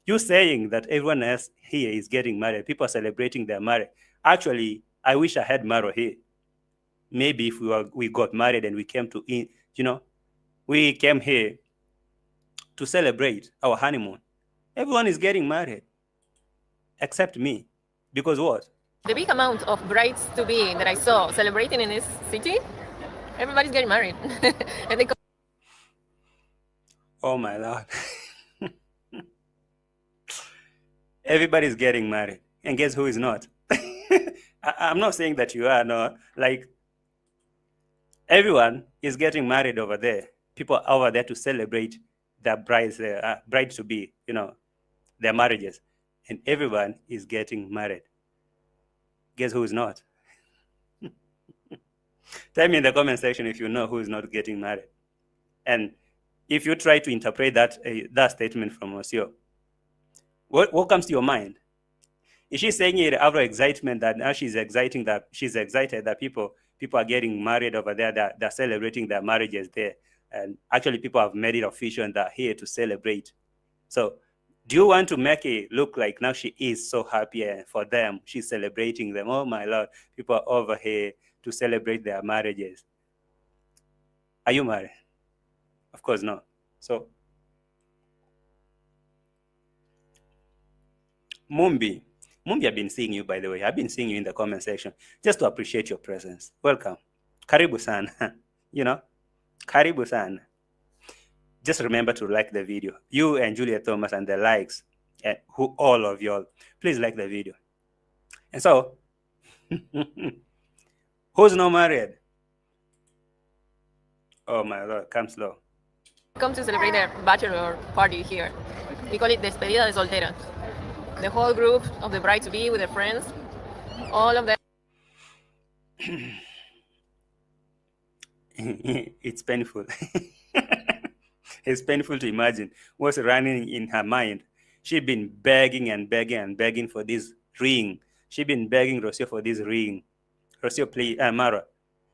You saying that everyone else here is getting married, people are celebrating their marriage. Actually, I wish I had Maro here. Maybe if we got married and we came to, we came here to celebrate our honeymoon. Everyone is getting married except me. Because what? The big amount of brides to be that I saw celebrating in this city, everybody's getting married. And they Oh my Lord. Everybody's getting married. And guess who is not? I'm not saying that you are, no. Like, everyone is getting married over there. People over there to celebrate their bride to be, their marriages. And everyone is getting married. Guess who is not? Tell me in the comment section if you know who is not getting married. And if you try to interpret that statement from Rocio, what comes to your mind? Is she saying it out of excitement that now she's excited that people are getting married over there, that they're celebrating their marriages there, and actually people have made it official and they're here to celebrate? So do you want to make it look like now she is so happy for them, she's celebrating them? Oh my Lord, people are over here to celebrate their marriages. Are you married? Of course not. So Mumbi, I've been seeing you, by the way. I've been seeing you in the comment section just to appreciate your presence. Welcome. Karibu sana. Karibu sana. Just remember to like the video. You and Julia Thomas and the likes, and all of y'all, please like the video. And so, who's not married? Oh my Lord, come slow. come to celebrate their bachelor party here. We call it Despedida de Solteras. The whole group of the bride-to-be with their friends, all of them. It's painful. It's painful to imagine what's running in her mind. She'd been begging and begging and begging for this ring. She'd been begging Rocio for this ring. Rocio, please, Maro.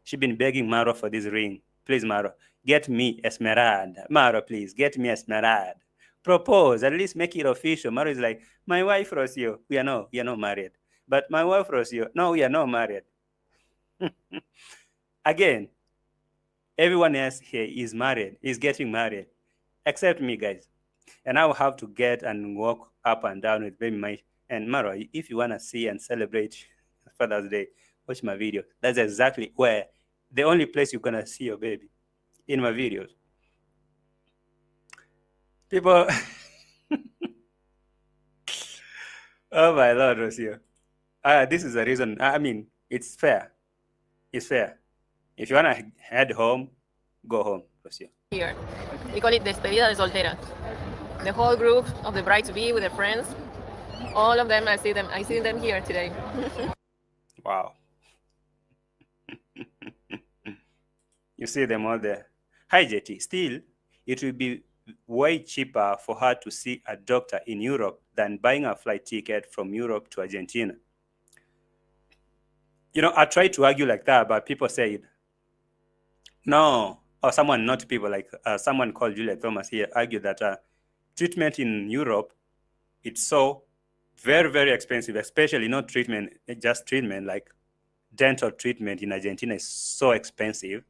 She'd been begging Maro for this ring. Please, Maro, get me Esmeralda. Maro, please, get me Esmeralda. Propose, at least make it official. Maro is like, my wife, Rocio, we are not married. But my wife, Rocio, no, we are not married. Again, everyone else here is married, is getting married, except me, guys. And I will have to get and walk up and down with baby and Maro. If you want to see and celebrate Father's Day, watch my video. That's exactly where, the only place you're going to see your baby, in my videos. People, oh my Lord, Rocio. This is the reason. I mean, it's fair. It's fair. If you want to head home, go home, Rocio. Here, we call it Despedida de Solteras. The whole group of the bride-to-be with their friends, all of them. I see them here today. Wow. You see them all there. Hi, JT. Still, it will be way cheaper for her to see a doctor in Europe than buying a flight ticket from Europe to Argentina. I tried to argue like that, but people said, no, or someone, not people, like someone called Julia Thomas here, argued that treatment in Europe, it's so very, very expensive, especially not treatment, just treatment, like dental treatment in Argentina is so expensive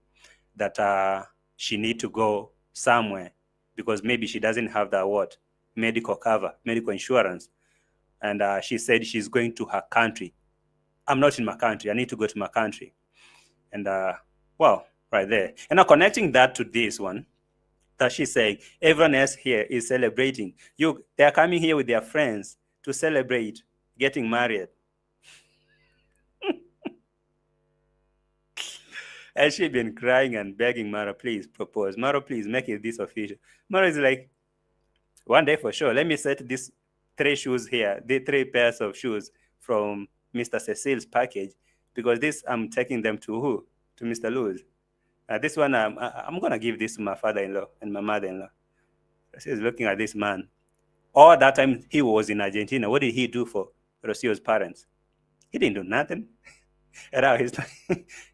that she need to go somewhere because maybe she doesn't have that medical cover, medical insurance. And she said she's going to her country. I'm not in my country. I need to go to my country. And well, right there. And now connecting that to this one, that she's saying, everyone else here is celebrating. They're coming here with their friends to celebrate getting married. And she's been crying and begging Maro, please propose. Maro, please make it this official. Maro is like, one day for sure, let me set these 3 shoes here, the 3 pairs of shoes from Mr. Cecile's package, because this, I'm taking them to who? To Mr. Luz. This one, I'm going to give this to my father-in-law and my mother-in-law. She's looking at this man. All that time he was in Argentina, what did he do for Rocio's parents? He didn't do nothing. And now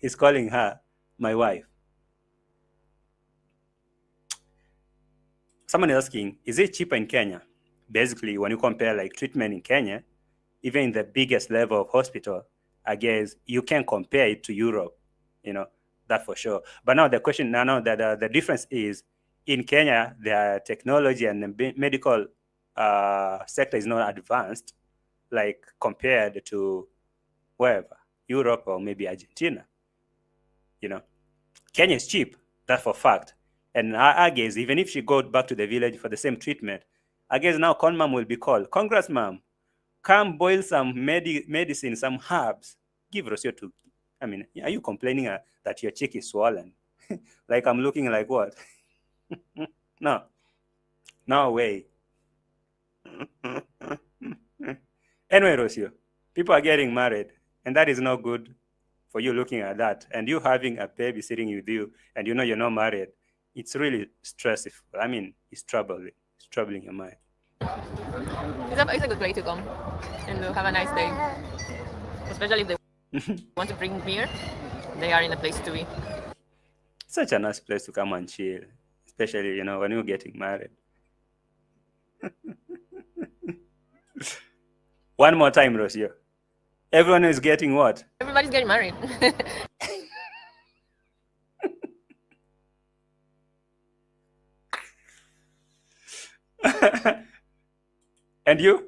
he's calling her my wife. Someone is asking, is it cheaper in Kenya? Basically, when you compare like treatment in Kenya, even in the biggest level of hospital, I guess you can compare it to Europe, that for sure. But now the question, now the difference is in Kenya, the technology and the medical sector is not advanced, like compared to wherever, Europe or maybe Argentina. Kenya is cheap, that's for fact. And I guess even if she goes back to the village for the same treatment, I guess now Conmam will be called, Congress ma'am, come boil some medicine, some herbs, give Rocio to. I mean, are you complaining that your cheek is swollen? Like I'm looking like what? No way. Anyway, Rocio, people are getting married, and that is not good for you looking at that. And you having a baby sitting with you, and you're not married, it's really stressful. I mean, it's troubling your mind. It's a good way to come and to have a nice day. Especially if they want to drink beer, they are in a place to be. Such a nice place to come and chill, especially, when you're getting married. One more time, Rocio. Everyone is getting what? Everybody's getting married. And you?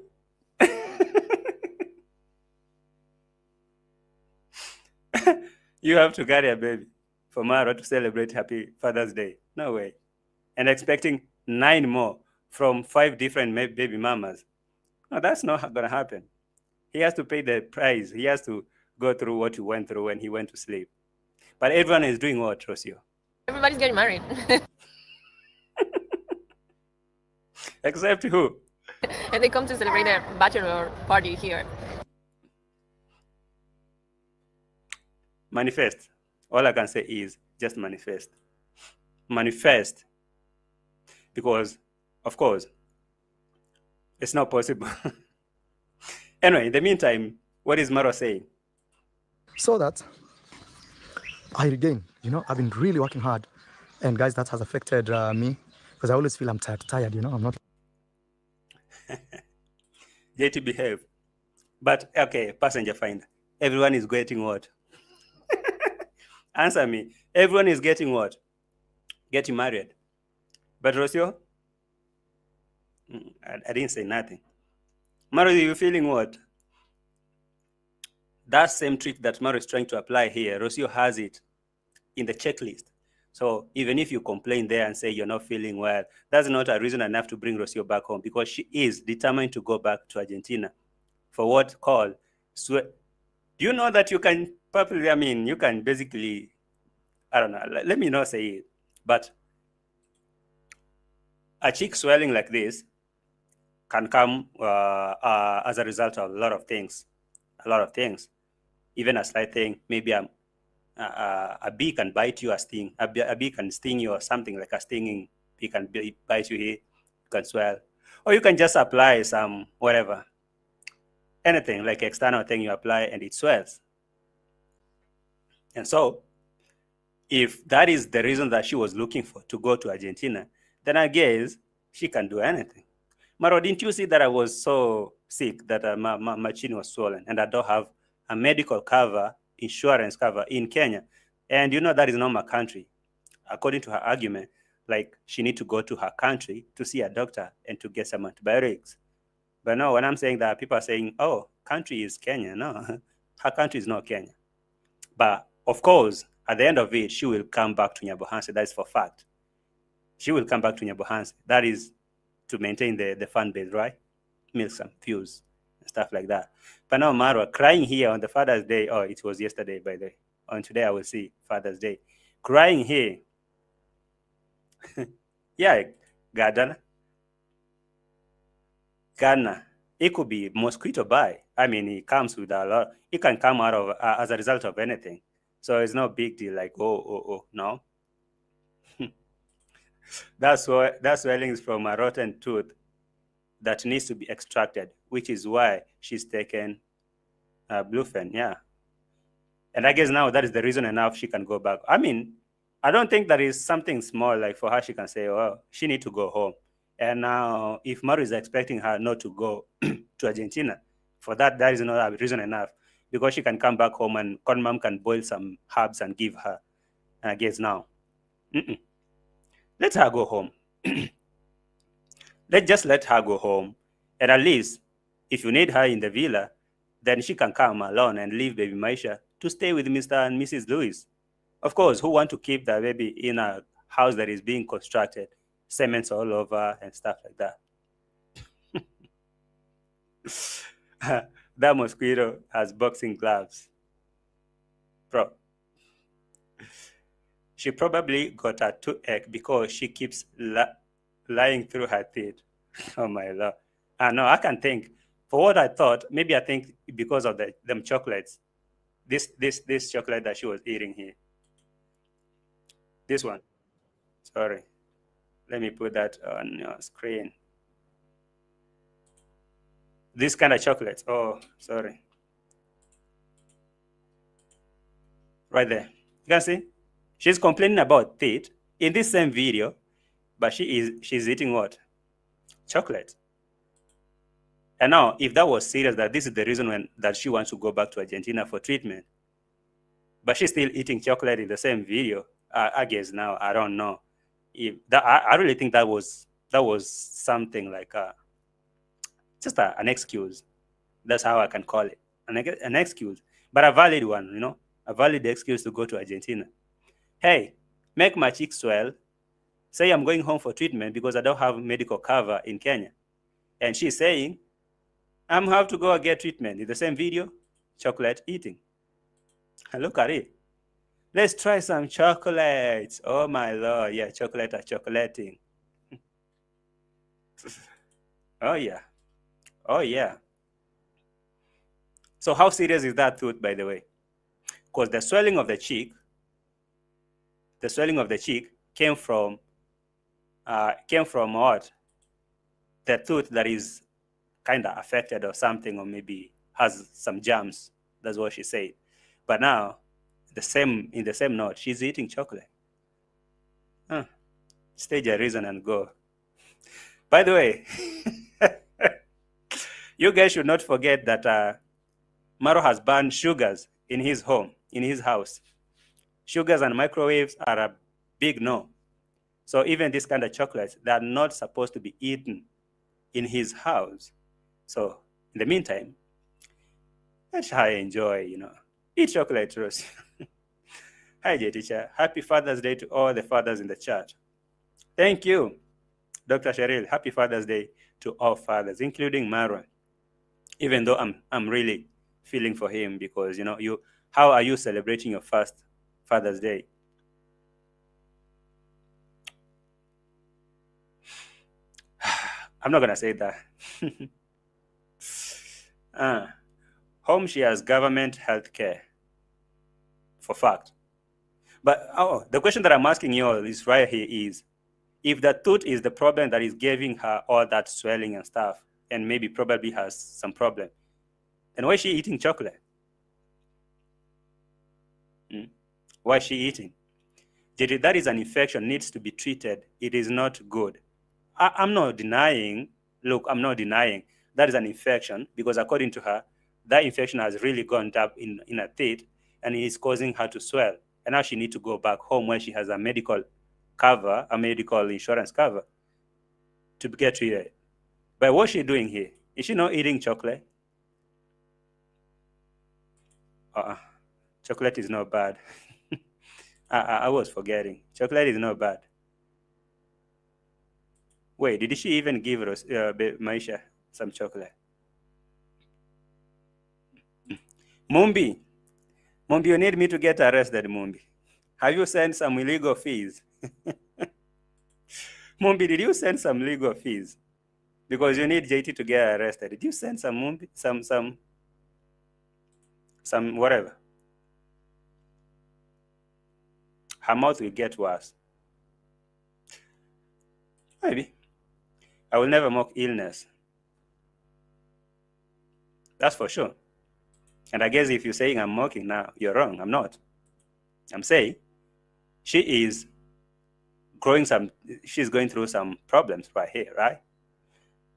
You have to carry a baby for Maro to celebrate Happy Father's Day. No way. And expecting 9 more from 5 different baby mamas. No, that's not going to happen. He has to pay the price. He has to go through what he went through when he went to sleep. But everyone is doing what, Rocio? Everybody's getting married. Except who? And they come to celebrate their bachelor party here. Manifest. All I can say is just manifest. Manifest. Because, of course, it's not possible. Anyway, in the meantime, what is Maro saying? So that I regain, I've been really working hard. And guys, that has affected me because I always feel I'm tired, I'm not. JT behave. But, okay, passenger finder. Everyone is getting what? Answer me. Everyone is getting what? Getting married. But Rocio? I didn't say nothing. Maro, you feeling what? That same trick that Maro is trying to apply here, Rocio has it in the checklist. So even if you complain there and say you're not feeling well, that's not a reason enough to bring Rocio back home because she is determined to go back to Argentina for what called sweat. Do you know that you can you can basically, I don't know, let me not say it, but a cheek swelling like this can come as a result of a lot of things. Even a slight thing, maybe a bee can bite you, a bee can sting you or something like a stinging bee can bite you here, you can swell. Or you can just apply some whatever, anything like external thing you apply and it swells. And so, if that is the reason that she was looking for to go to Argentina, then I guess she can do anything. Maro, didn't you see that I was so sick that my chin was swollen and I don't have a medical cover, insurance cover in Kenya? And that is not my country. According to her argument, like she need to go to her country to see a doctor and to get some antibiotics. But no, when I'm saying that, people are saying, oh, country is Kenya. No, her country is not Kenya. But of course, at the end of it, she will come back to Nyabohanse. That is for fact. She will come back to Nyabohanse. That is to maintain the fan base, right? Milk some views and stuff like that. But now Marwa crying here on the Father's Day. Oh, it was yesterday, by the way. On today, I will see Father's Day. Crying here. Yeah, Ghana. It could be mosquito bite. I mean, it comes with a lot. It can come out of as a result of anything. So it's no big deal. Like no. That swelling is from a rotten tooth that needs to be extracted, which is why she's taken Bluefen. Yeah. And I guess now that is the reason enough she can go back. I mean, I don't think that is something small like for her. She can say, oh, she need to go home. And now if Maro is expecting her not to go to Argentina, for that is not a reason enough. because she can come back home and Corn Mom can boil some herbs and give her. And I guess now, let her go home. Let her go home. And at least, if you need her in the villa, then she can come alone and leave baby Maisha to stay with Mr. and Mrs. Lewis. Of course, who want to keep the baby in a house that is being constructed, cements all over and stuff like that. That mosquito has boxing gloves. Bro. She probably got a toothache because she keeps lying through her teeth. Oh my Lord. No, I can think. For what I thought, maybe I think because of them chocolates. This chocolate that she was eating here. This one. Sorry. Let me put that on your screen. This kind of chocolates. Oh, sorry. Right there. You can see? She's complaining about teeth in this same video, but she's eating what? Chocolate. And now, if that was serious, that this is the reason that she wants to go back to Argentina for treatment, but she's still eating chocolate in the same video, I guess now, I don't know. If that, I really think that was something like just an excuse. That's how I can call it, an excuse, but a valid one, a valid excuse to go to Argentina. Hey, make my cheeks swell. Say I'm going home for treatment because I don't have medical cover in Kenya. And she's saying, I'm have to go and get treatment. In the same video, chocolate eating. And look at it. Let's try some chocolates. Oh my Lord, yeah, chocolate are chocolating. Oh yeah. Oh yeah. So how serious is that tooth, by the way? Because the swelling of the cheek came from what? The tooth that is kind of affected or something, or maybe has some germs. That's what she said. But now, in the same note, she's eating chocolate. Stage a reason and go. By the way, you guys should not forget that Maro has banned sugars in his home, in his house. Sugars and microwaves are a big no. So even this kind of chocolates, they are not supposed to be eaten in his house. So in the meantime, let her enjoy, eat chocolate, Rocio. Hi, J teacher. Happy Father's Day to all the fathers in the chat. Thank you, Dr. Cheryl. Happy Father's Day to all fathers, including Maro. Even though I'm really feeling for him because, how are you celebrating your first Father's Day? I'm not going to say that. Home she has government health care. For fact. But the question that I'm asking you all is right here is, if the tooth is the problem that is giving her all that swelling and stuff, and maybe probably has some problem, then why is she eating chocolate? Why is she eating? That is an infection, needs to be treated. It is not good. I'm not denying that is an infection, because according to her, that infection has really gone up in her teeth and it is causing her to swell. And now she needs to go back home where she has a medical cover, a medical insurance cover to get treated. But what's she doing here? Is she not eating chocolate? Chocolate is not bad. I was forgetting. Chocolate is not bad. Wait, did she even give Maisha some chocolate? Mumbi, you need me to get arrested, Mumbi. Have you sent some illegal fees? Mumbi, did you send some legal fees? Because you need JT to get arrested. Did you send some Mumbi, some whatever? Her mouth will get worse. Maybe. I will never mock illness. That's for sure. And I guess if you're saying I'm mocking now, you're wrong. I'm not. I'm saying she is she's going through some problems right here, right?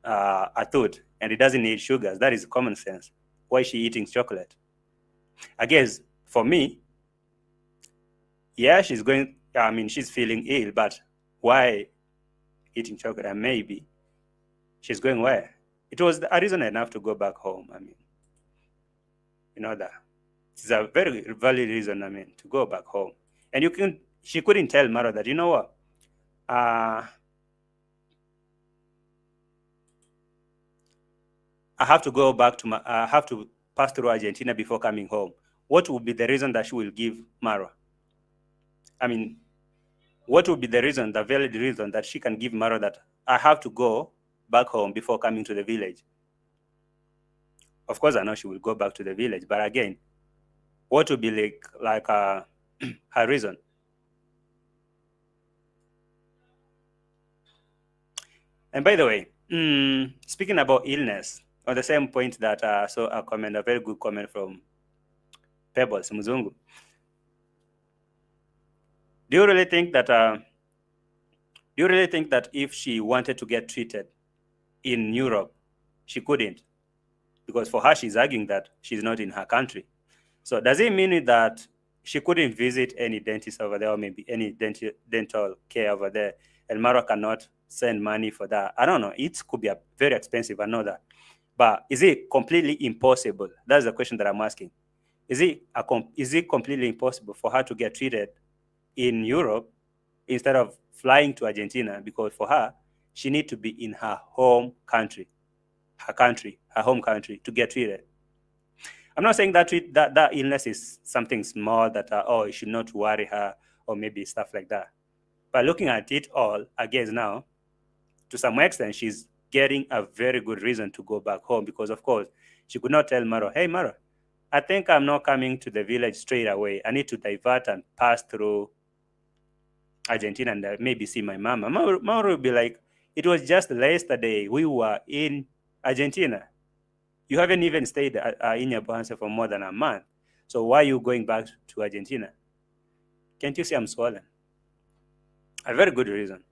A tooth, and it doesn't need sugars. That is common sense. Why is she eating chocolate? I guess for me, yeah, she's feeling ill, but why eating chocolate? And maybe she's going where? It was a reason enough to go back home. That it's a very valid reason. To go back home. And she couldn't tell Maro that, you know what? I have to go back to I have to pass through Argentina before coming home. What would be the reason that she will give Maro? What would be the valid reason that she can give Maro that I have to go back home before coming to the village? Of course, I know she will go back to the village, but again, what would be like her reason? And by the way, speaking about illness, on the same point that I saw a very good comment from Pebbles Muzungu. Do you really think that if she wanted to get treated in Europe, she couldn't? Because for her, she's arguing that she's not in her country. So does it mean that she couldn't visit any dentist over there, or maybe any dental care over there, and Maro cannot send money for that? I don't know. It could be very expensive, I know that. But is it completely impossible? That's the question that I'm asking. Is it completely impossible for her to get treated in Europe instead of flying to Argentina? Because for her, she needs to be in her home country, her home country, to get treated. I'm not saying that that illness is something small that it should not worry her, or maybe stuff like that. But looking at it all, I guess now, to some extent, she's getting a very good reason to go back home, because of course she could not tell Maro, hey Maro, I think I'm not coming to the village straight away. I need to divert and pass through Argentina and maybe see my mama. Maro would be like, it was just yesterday we were in Argentina. You haven't even stayed in your Bonse for more than a month. So why are you going back to Argentina? Can't you see I'm swollen? A very good reason.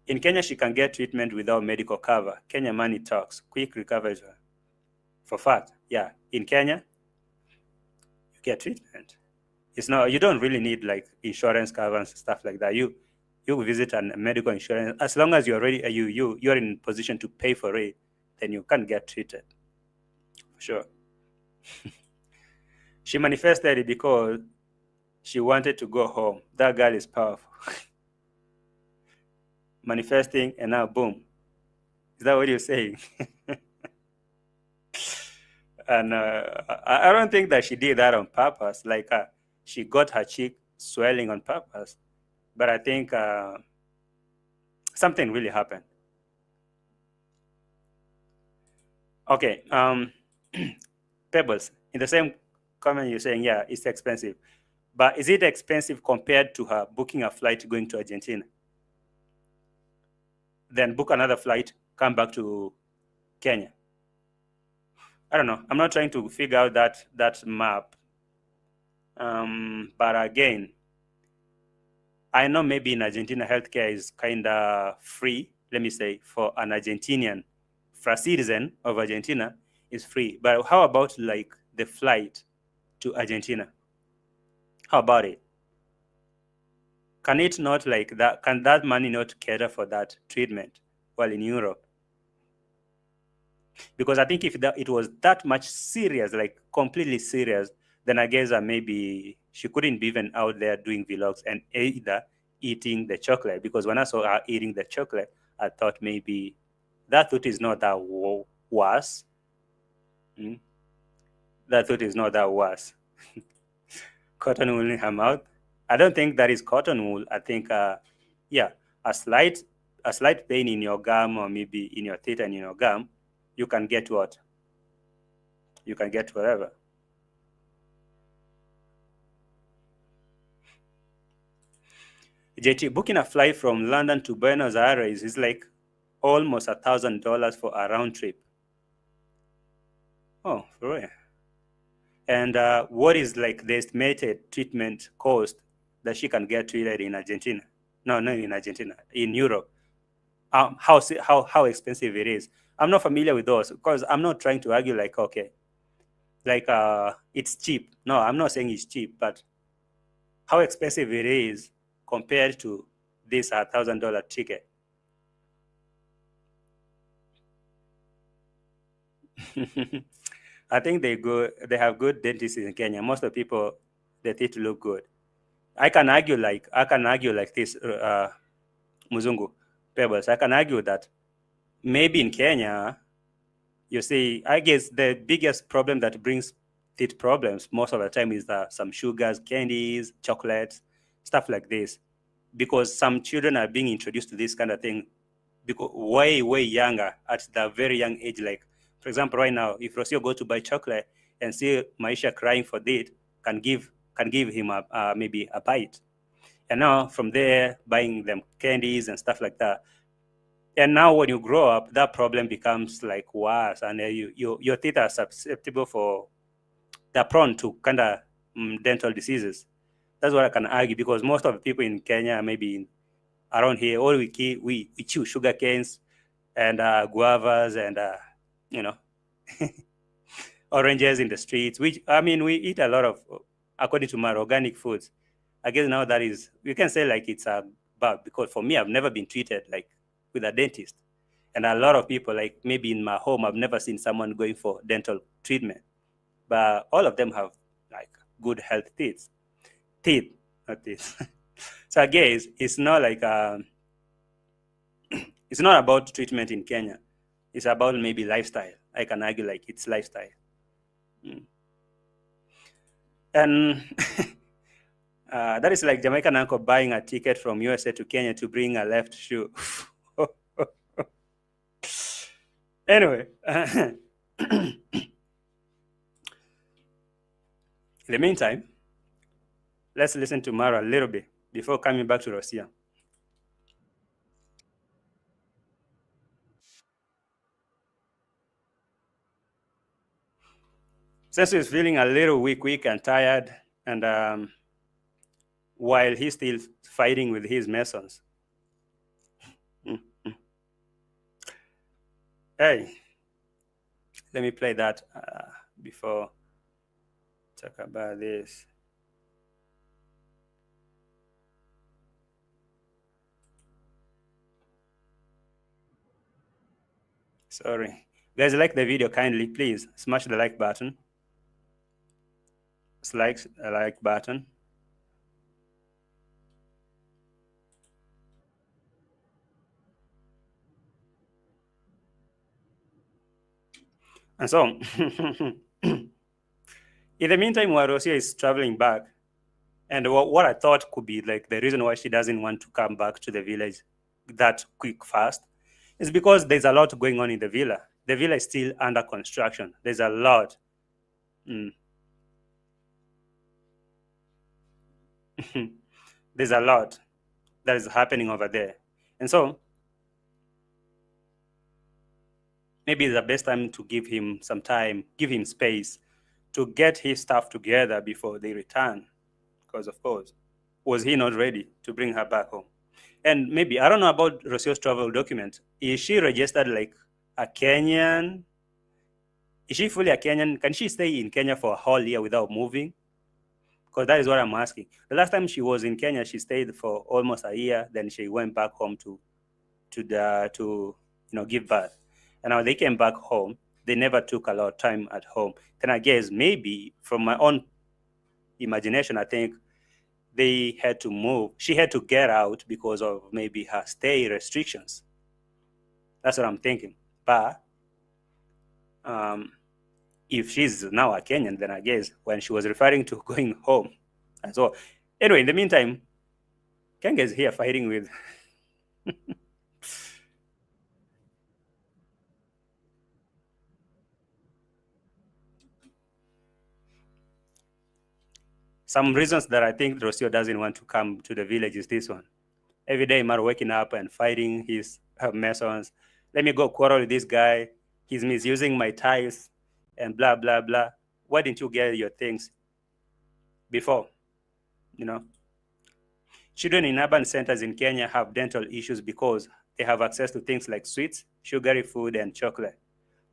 In Kenya, she can get treatment without medical cover. Kenya money talks. Quick recovery. For fact, yeah. In Kenya, you get treatment. You don't really need like insurance cover and stuff like that. You visit a medical insurance, as long as you're ready, you're in position to pay for it, then you can get treated. For sure. She manifested it because she wanted to go home. That girl is powerful. Manifesting, and now boom. Is that what you're saying? And I don't think that she did that on purpose. Like she got her cheek swelling on purpose. But I think something really happened. Okay. Pebbles, in the same comment, you're saying, yeah, it's expensive. But is it expensive compared to her booking a flight going to Argentina? Then book another flight, come back to Kenya. I don't know. I'm not trying to figure out that map. But again, I know maybe in Argentina, healthcare is kind of free, let me say, for an Argentinian. For a citizen of Argentina, is free. But how about like the flight to Argentina? How about it? Can it not like that? Can that money not cater for that treatment while in Europe? Because I think if it was that much serious, like completely serious, then I guess maybe she couldn't be even out there doing vlogs and either eating the chocolate. Because when I saw her eating the chocolate, I thought maybe that thought is not that worse. That thought is not that worse. Cotton wool in her mouth. I don't think that is cotton wool. I think, a slight pain in your gum, or maybe in your teeth and in your gum, you can get what? You can get whatever. JT, booking a flight from London to Buenos Aires is like almost $1,000 for a round trip. Oh, for real? And what is like the estimated treatment cost that she can get treated in Argentina? No, not in Argentina, in Europe. How expensive it is. I'm not familiar with those, because I'm not trying to argue like, okay, like it's cheap. No, I'm not saying it's cheap, but how expensive it is compared to this $1,000 ticket. I think they have good dentists in Kenya. Most of the people, their teeth look good. I can argue like this, Muzungu Pebbles. I can argue that maybe in Kenya, you see, I guess the biggest problem that brings teeth problems most of the time is some sugars, candies, chocolates, stuff like this, because some children are being introduced to this kind of thing because way younger, at the very young age. Like, for example, right now, if Rocio go to buy chocolate and see Maisha crying for it, can give him maybe a bite, and now from there buying them candies and stuff like that. And now when you grow up, that problem becomes like worse, and your teeth are susceptible for, they're prone to kind of dental diseases. That's what I can argue, because most of the people in Kenya, maybe around here, all we chew sugar canes and guavas and you know oranges in the streets. Which, I mean, we eat a lot of, according to Maro, organic foods. I guess now that is, you can say like it's a bad, because for me, I've never been treated like with a dentist, and a lot of people, like maybe in my home, I've never seen someone going for dental treatment, but all of them have like good health teeth, not teeth. So I guess it's not like it's not about treatment in Kenya. It's about maybe lifestyle. I can argue like it's lifestyle. And that is like Jamaican uncle buying a ticket from USA to Kenya to bring a left shoe. Anyway, in the meantime, let's listen to Maro a little bit before coming back to Rocio. Since he's feeling a little weak and tired, and while he's still fighting with his Masons. Hey, let me play that before talk about this. Sorry. Guys, like the video, kindly, please smash the like button. Smash the like button. And so, in the meantime, while Rocio is traveling back, and what I thought could be like the reason why she doesn't want to come back to the village that quick, fast, is because there's a lot going on in the villa. The villa is still under construction. There's a lot. There's a lot that is happening over there. And so, maybe it's the best time to give him some time, give him space to get his stuff together before they return. Because, of course, was he not ready to bring her back home? And maybe, I don't know about Rocio's travel document. Is she registered like a Kenyan? Is she fully a Kenyan? Can she stay in Kenya for a whole year without moving? Because that is what I'm asking. The last time she was in Kenya, she stayed for almost a year. Then she went back home to give birth. And now they came back home. They never took a lot of time at home. Then I guess maybe from my own imagination, I think they had to move. She had to get out because of maybe her stay restrictions. That's what I'm thinking. But if she's now a Kenyan, then I guess when she was referring to going home as well. Anyway, in the meantime, Kenge is here fighting with some reasons that I think Rocio doesn't want to come to the village is this one. Every day, Maro waking up and fighting his Masons. Let me go quarrel with this guy. He's misusing my tiles and blah, blah, blah. Why didn't you get your things before? Children in urban centers in Kenya have dental issues because they have access to things like sweets, sugary food, and chocolate.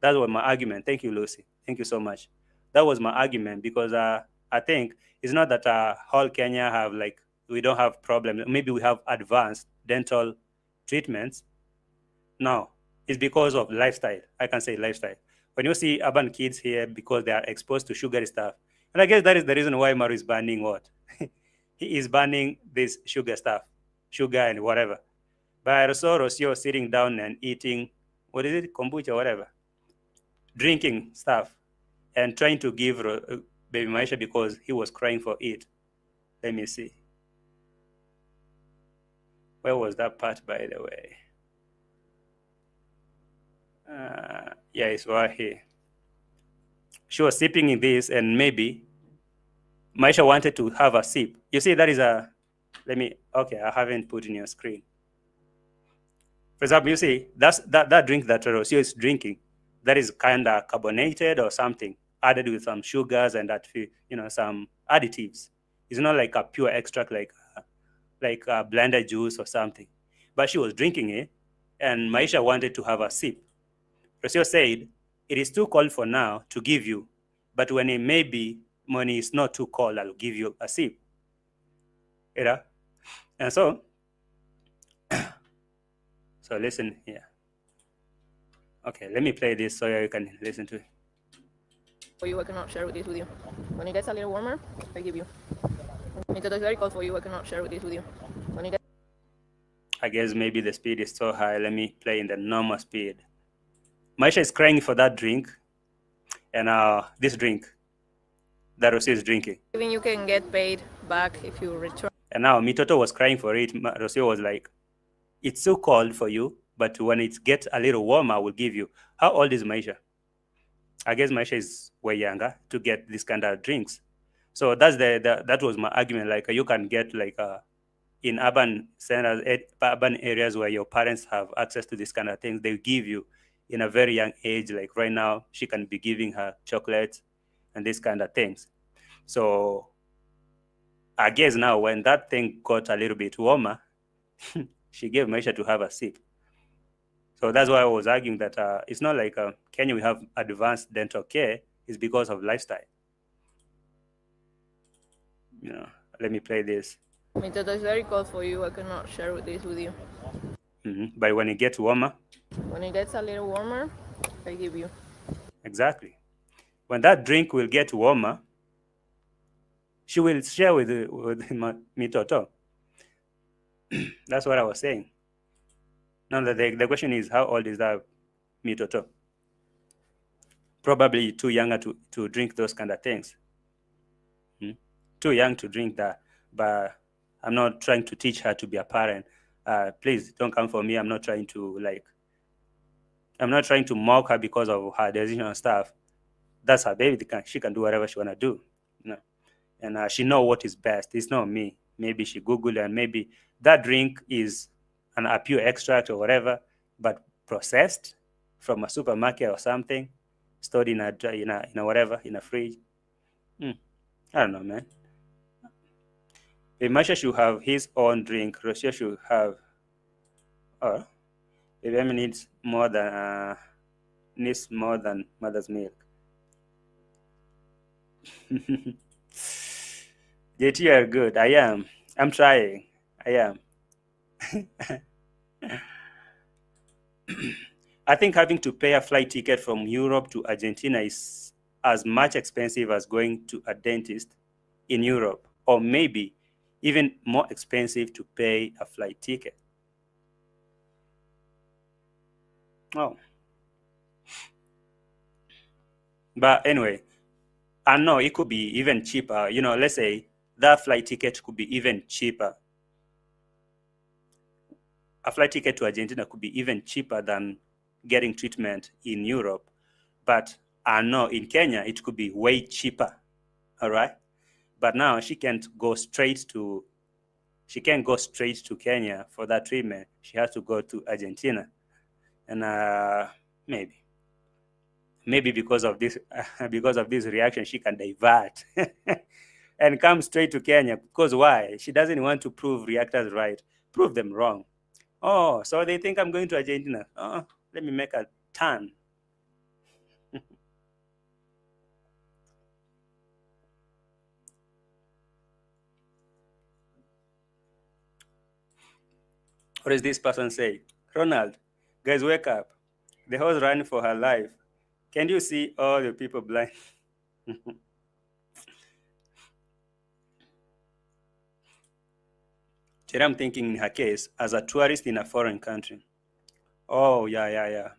That was my argument. Thank you, Lucy. Thank you so much. That was my argument, because I think it's not that whole Kenya have like, we don't have problems. Maybe we have advanced dental treatments. No, it's because of lifestyle. I can say lifestyle. When you see urban kids here, because they are exposed to sugary stuff, and I guess that is the reason why Maro is banning what he is banning this sugar stuff, sugar and whatever. But I saw Rocio sitting down and eating, what is it, kombucha, whatever, drinking stuff, and trying to give baby Maisha because he was crying for it. Let me see. Where was that part, by the way? Yeah, it's right here. She was sipping in this, and maybe Maisha wanted to have a sip. You see, that is a, okay, I haven't put in your screen. For example, you see, that drink that Rocio is drinking, that is kind of carbonated or something, added with some sugars and that, some additives. It's not like a pure extract, like a blended juice or something. But she was drinking it, and Maisha wanted to have a sip. Rocio said, it is too cold for now to give you, but when it's not too cold, I'll give you a sip. And so listen here. Okay, let me play this so you can listen to it. For you, I cannot share this with you. When it gets a little warmer, I give you. It is very cold for you, I cannot share this with you. When it gets... I guess maybe the speed is so high. Let me play in the normal speed. Maisha is crying for that drink, and this drink that Rocio is drinking. Even you can get paid back if you return. And now Mitoto was crying for it. Rocio was like, it's so cold for you, but when it gets a little warmer, I will give you. How old is Maisha? I guess Maisha is way younger to get this kind of drinks. So that's that was my argument. Like, you can get like in urban centers, urban areas where your parents have access to this kind of things, they give you in a very young age. Like right now, she can be giving her chocolates and these kind of things. So I guess now when that thing got a little bit warmer, she gave Maisha to have a sip. So that's why I was arguing that it's not like Kenya we have advanced dental care. It's because of lifestyle. Let me play this. It is very cold for you, I cannot share this with you. But when it gets warmer? When it gets a little warmer, I give you. Exactly. When that drink will get warmer, she will share with Mitoto. That's what I was saying. Now, the question is, how old is that Mitoto? Probably too young to drink those kind of things. Too young to drink that. But I'm not trying to teach her to be a parent. Please don't come for me. I'm not trying to mock her because of her decision and stuff. That's her baby. She can do whatever she wanna do. And she know what is best. It's not me. Maybe she Googled and maybe that drink is a pure extract or whatever, but processed from a supermarket or something, stored in a whatever, in a fridge. I don't know, man. Masha should have his own drink. Rocio should have, baby needs more than mother's milk. JT, you are good. I am. I'm trying. I am. I think having to pay a flight ticket from Europe to Argentina is as much expensive as going to a dentist in Europe, or maybe even more expensive to pay a flight ticket. Oh. But anyway, I know it could be even cheaper. Let's say that flight ticket could be even cheaper. A flight ticket to Argentina could be even cheaper than getting treatment in Europe. But I know in Kenya, it could be way cheaper. All right. But now she can't go straight to Kenya for that treatment. She has to go to Argentina. And maybe because of this reaction, she can divert and come straight to Kenya. Because why? She doesn't want to prove reactors right. Prove them wrong. Oh, so they think I'm going to Argentina. Oh, let me make a turn. What does this person say? Ronald, guys, wake up. The horse running for her life. Can you see all the people blind? Today I'm thinking in her case, as a tourist in a foreign country. Oh, yeah.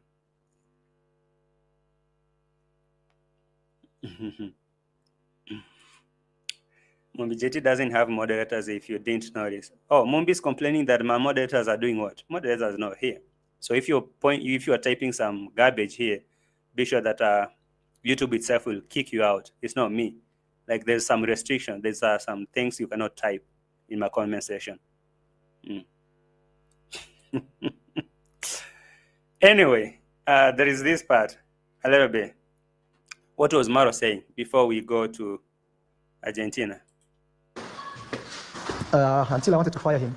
Mumbi JT doesn't have moderators if you didn't notice. Oh, Mumbi is complaining that my moderators are doing what? Moderators are not here. So if you are typing some garbage here, be sure that YouTube itself will kick you out. It's not me. Like there's some restriction. There's some things you cannot type in my comment section. Anyway, there is this part a little bit. What was Maro saying before we go to Argentina? Until I wanted to fire him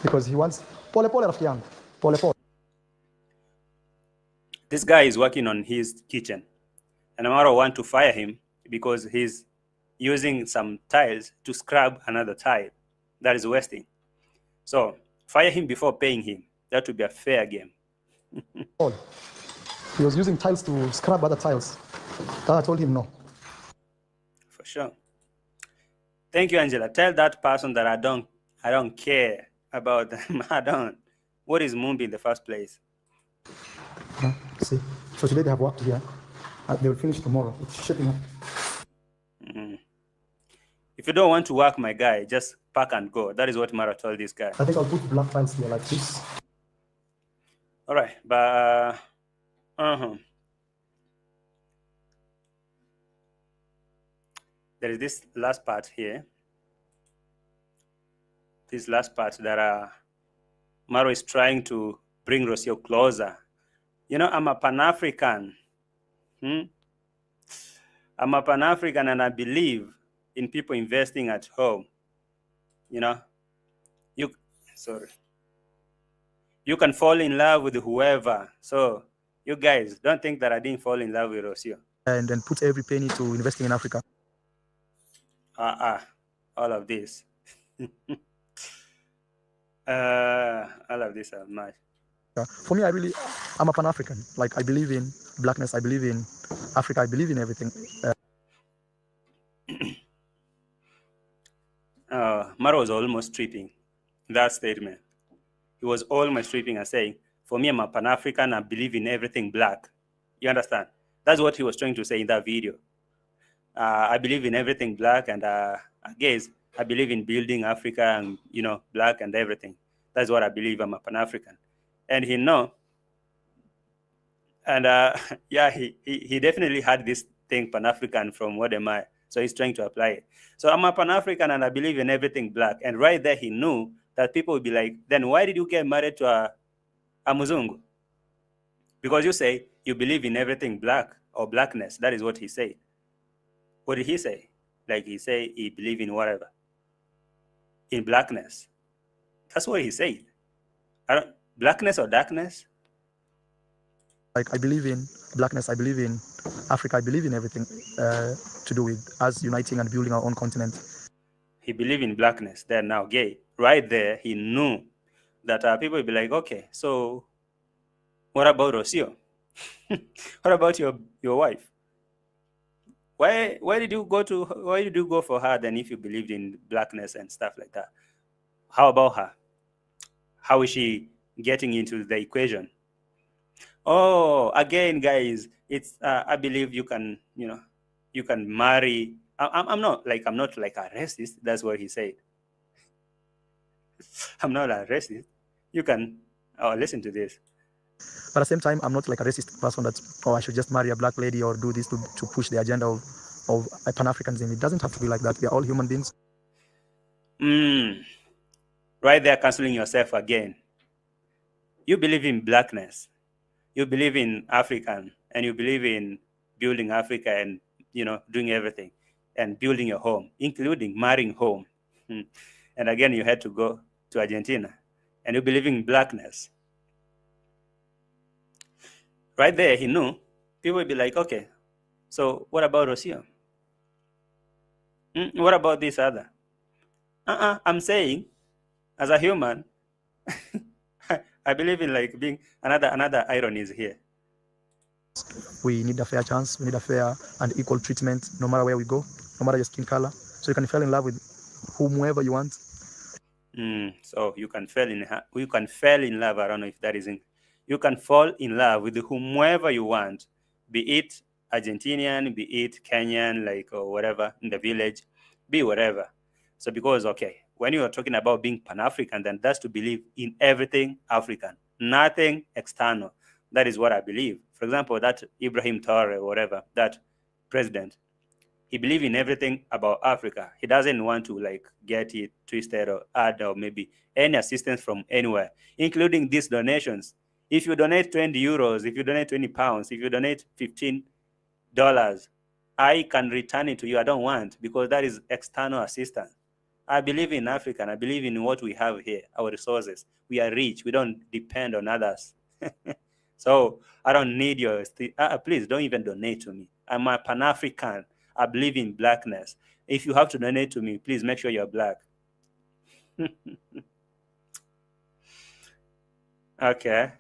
because he wants pole rafiki yangu pole. This guy is working on his kitchen, and Maro want to fire him because he's using some tiles to scrub another tile that is wasting. So fire him before paying him. That would be a fair game. He was using tiles to scrub other tiles. I told him no. For sure. Thank you, Angela. Tell that person that I don't care about them. I don't. What is Mumbi in the first place? See, so today they have worked here. They will finish tomorrow. It's shaping up. If you don't want to work, my guy, just pack and go. That is what Maro told this guy. I think I'll put black tiles here like this. All right, but there is this last part here. This last part that Maro is trying to bring Rocio closer. You know, I'm a Pan-African. I'm a Pan-African, and I believe in people investing at home. You know, you can fall in love with whoever. So you guys don't think that I didn't fall in love with Rocio. And then put every penny to investing in Africa. All of this. All of this are much. For me, I'm a Pan-African. Like, I believe in blackness. I believe in Africa. I believe in everything. Maro was almost tripping that statement. He was almost tripping and saying, for me, I'm a Pan-African. I believe in everything black. You understand? That's what he was trying to say in that video. I believe in everything black, and I guess I believe in building Africa and, black and everything. That's what I believe. I'm a Pan-African. And he know. And he definitely had this thing Pan-African from what am I? So he's trying to apply it. So I'm a Pan-African and I believe in everything black. And right there he knew that people would be like, then why did you get married to a Muzungu? Because you say you believe in everything black or blackness. That is what he said. What did he say? Like he said he believed in whatever. In blackness. That's what he said. Blackness or darkness? Like, I believe in blackness. I believe in Africa. I believe in everything to do with us uniting and building our own continent. He believed in blackness. Then now gay. Right there, he knew that people would be like, okay, so what about Rocio? What about your wife? Why did you go for her then if you believed in blackness and stuff like that? How about her? How is she getting into the equation? Oh, again, guys, it's I believe you can marry. I'm not like a racist. That's what he said. I'm not a racist. You can listen to this. But at the same time, I'm not like a racist person that, I should just marry a black lady or do this to push the agenda of Pan-Africanism. It doesn't have to be like that. We are all human beings. Right there, canceling yourself again. You believe in blackness. You believe in African, and you believe in building Africa and, doing everything and building your home, including marrying home. And again, you had to go to Argentina, and you believe in blackness. Right there, he knew people would be like, okay, so what about Rocio? What about this other? I'm saying, as a human, I believe in like being another irony is here. We need a fair chance. We need a fair and equal treatment, no matter where we go, no matter your skin color. So you can fall in love with whomever you want. So you can fall in love. I don't know if that is in. You can fall in love with whomever you want, be it Argentinian, be it Kenyan, like or whatever in the village, be whatever. So because when you are talking about being Pan-African, then that's to believe in everything African, nothing external. That is what I believe. For example, that Ibrahim Traore or whatever, that president, he believes in everything about Africa. He doesn't want to like get it twisted or add or maybe any assistance from anywhere, including these donations. If you donate 20 euros, if you donate 20 pounds, if you donate $15, I can return it to you. I don't want, because that is external assistance. I believe in Africa, and I believe in what we have here, our resources. We are rich. We don't depend on others. So I don't need your, please don't even donate to me. I'm a Pan-African. I believe in blackness. If you have to donate to me, please make sure you're black. Okay.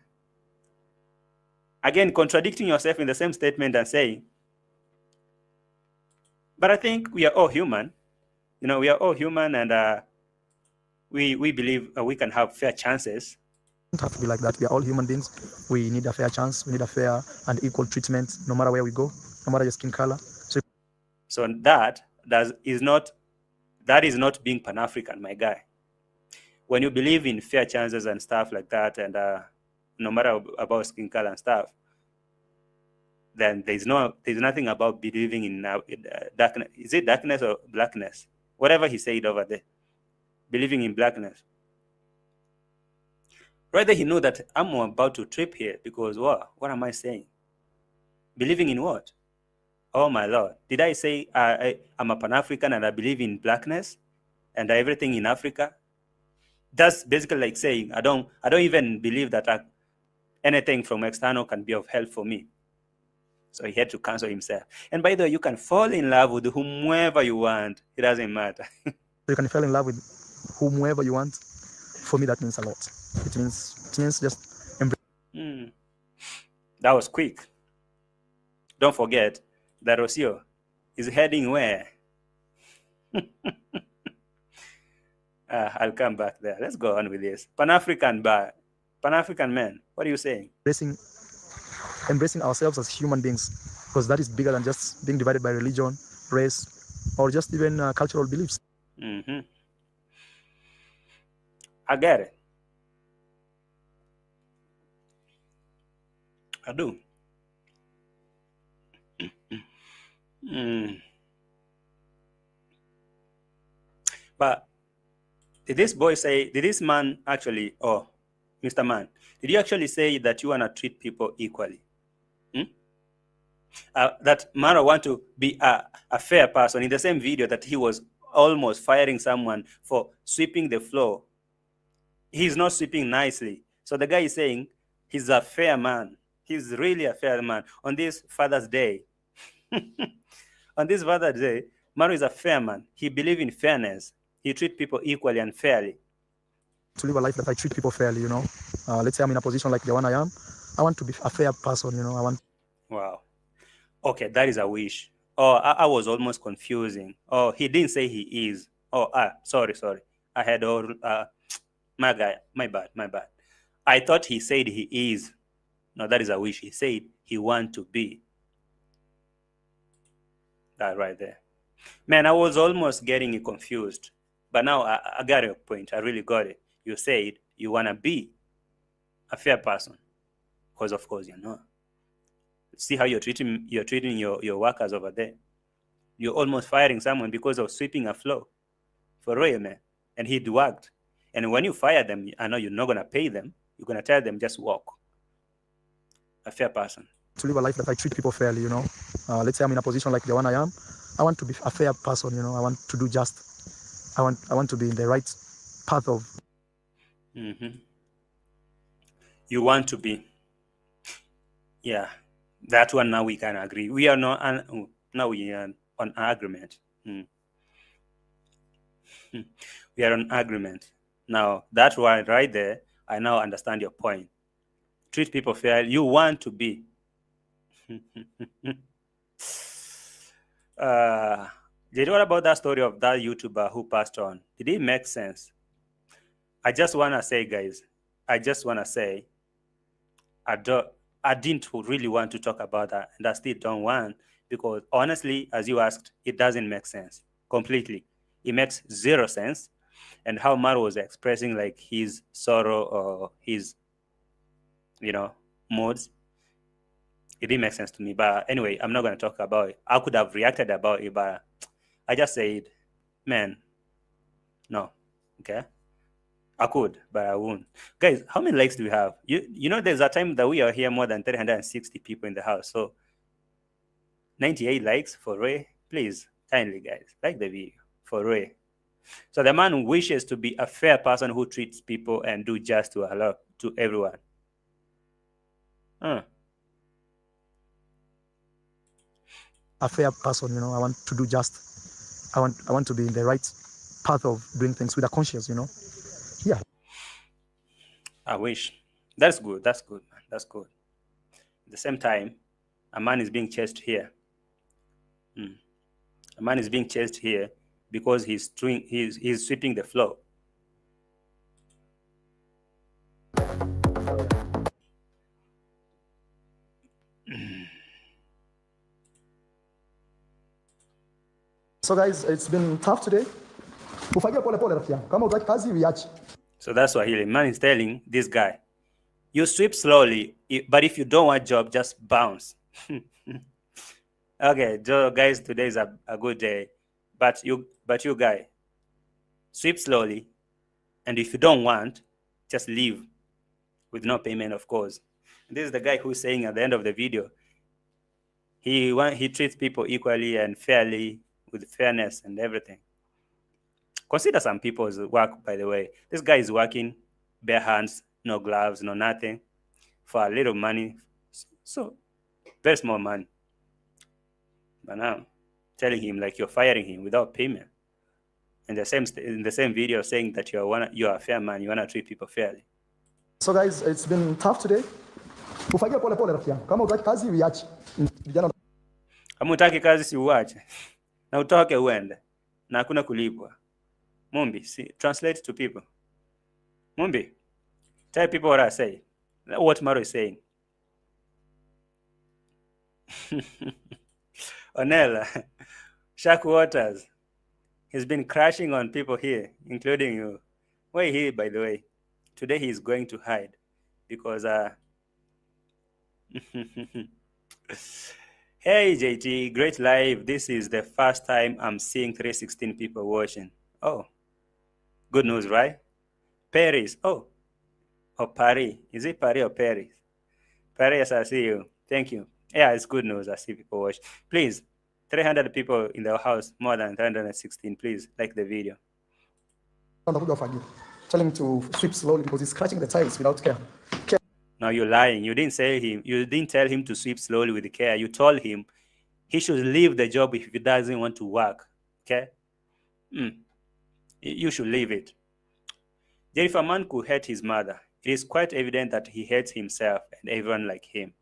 Again, contradicting yourself in the same statement and saying, but I think we are all human. We are all human, and we believe we can have fair chances. It doesn't have to be like that. We are all human beings. We need a fair chance. We need a fair and equal treatment, no matter where we go, no matter your skin color. So that is not being Pan-African, my guy. When you believe in fair chances and stuff like that, and no matter about skin color and stuff, then there's nothing about believing in darkness. Is it darkness or blackness? Whatever he said over there, believing in blackness. Rather, he knew that I'm about to trip here because what am I saying? Believing in what? Oh my Lord! Did I say I'm a Pan-African and I believe in blackness and everything in Africa? That's basically like saying I don't even believe that anything from external can be of help for me. So he had to cancel himself. And by the way, you can fall in love with whomever you want. It doesn't matter. You can fall in love with whomever you want. For me, that means a lot. It means just embrace. That was quick. Don't forget that Rocio is heading where? I'll come back there. Let's go on with this. Pan-African man, what are you saying? Embracing ourselves as human beings, because that is bigger than just being divided by religion, race, or just even cultural beliefs. I get it. I do. But did this man actually, Mr. Man, did you actually say that you want to treat people equally? That Maro want to be a fair person in the same video that he was almost firing someone for sweeping the floor. He's not sweeping nicely. So the guy is saying he's a fair man. He's really a fair man. On this Father's Day, Maro is a fair man. He believes in fairness. He treats people equally and fairly. To live a life that I treat people fairly, let's say I'm in a position like the one I am. I want to be a fair person, I want. Wow. Okay, that is a wish. Oh, I was almost confusing. Oh, he didn't say he is. Oh, sorry. I had all, my guy, my bad. I thought he said he is. No, that is a wish. He said he want to be. That right there. Man, I was almost getting it confused. But now I got your point. I really got it. You said you want to be a fair person. Because, of course, you're not. See how you're treating your workers over there. You're almost firing someone because of sweeping a floor. For real, man. And he'd worked. And when you fire them, I know you're not going to pay them. You're going to tell them, just walk. A fair person. To live a life that I treat people fairly, let's say I'm in a position like the one I am. I want to be a fair person, I want to do just. I want to be in the right path of. You want to be. Yeah. That one now we can agree. We are not now we are on agreement. We are on agreement. Now that one right there, I now understand your point. Treat people fair. You want to be. Did what about that story of that YouTuber who passed on? Did it make sense? I just want to say, guys, I didn't really want to talk about that, and I still don't want, because honestly, as you asked, it doesn't make sense completely. It makes zero sense. And how Maro was expressing like his sorrow or his, moods, it didn't make sense to me. But anyway, I'm not going to talk about it. I could have reacted about it, but I just said, man, no, okay? I could, but I won't. Guys, how many likes do we have? There's a time that we are here more than 360 people in the house. So 98 likes for Ray. Please, kindly, guys, like the video for Ray. So the man wishes to be a fair person who treats people and do just to everyone. A fair person, I want to do just. I want to be in the right path of doing things with a conscience, Yeah. I wish. That's good. That's good, man. That's good. At the same time, a man is being chased here. A man is being chased here because he's sweeping the floor. So guys, it's been tough today. So that's why the man is telling this guy, you sweep slowly, but if you don't want a job, just bounce. Okay, guys, today is a good day, but you guy, sweep slowly, and if you don't want, just leave with no payment, of course. And this is the guy who's saying at the end of the video, he treats people equally and fairly, with fairness and everything. Consider some people's work, by the way. This guy is working bare hands, no gloves, no nothing, for a little money. So, very small money. But now, telling him like you're firing him without payment. In the same video, saying that you're a fair man, you want to treat people fairly. So guys, it's been tough today. Kama utaki kazi si uache. Na utoke uende. Na hakuna kulipwa. Mumbi, translate to people. Mumbi, tell people what I say. What Maro is saying. Onella, Shark Waters, he's been crashing on people here, including you. Where he, by the way? Today he is going to hide because Hey JT, great live. This is the first time I'm seeing 316 people watching. Oh, good news, right? Paris. Oh, Paris. Is it Paris or Paris? Paris, I see you. Thank you. Yeah, it's good news. I see people watch. Please, 300 people in the house, more than 316. Please like the video. Tell him to sweep slowly because he's scratching the tiles without care. No, you're lying. You didn't tell him to sweep slowly with care. You told him he should leave the job if he doesn't want to work. Okay? You should leave it. If a man could hate his mother, it is quite evident that he hates himself and everyone like him.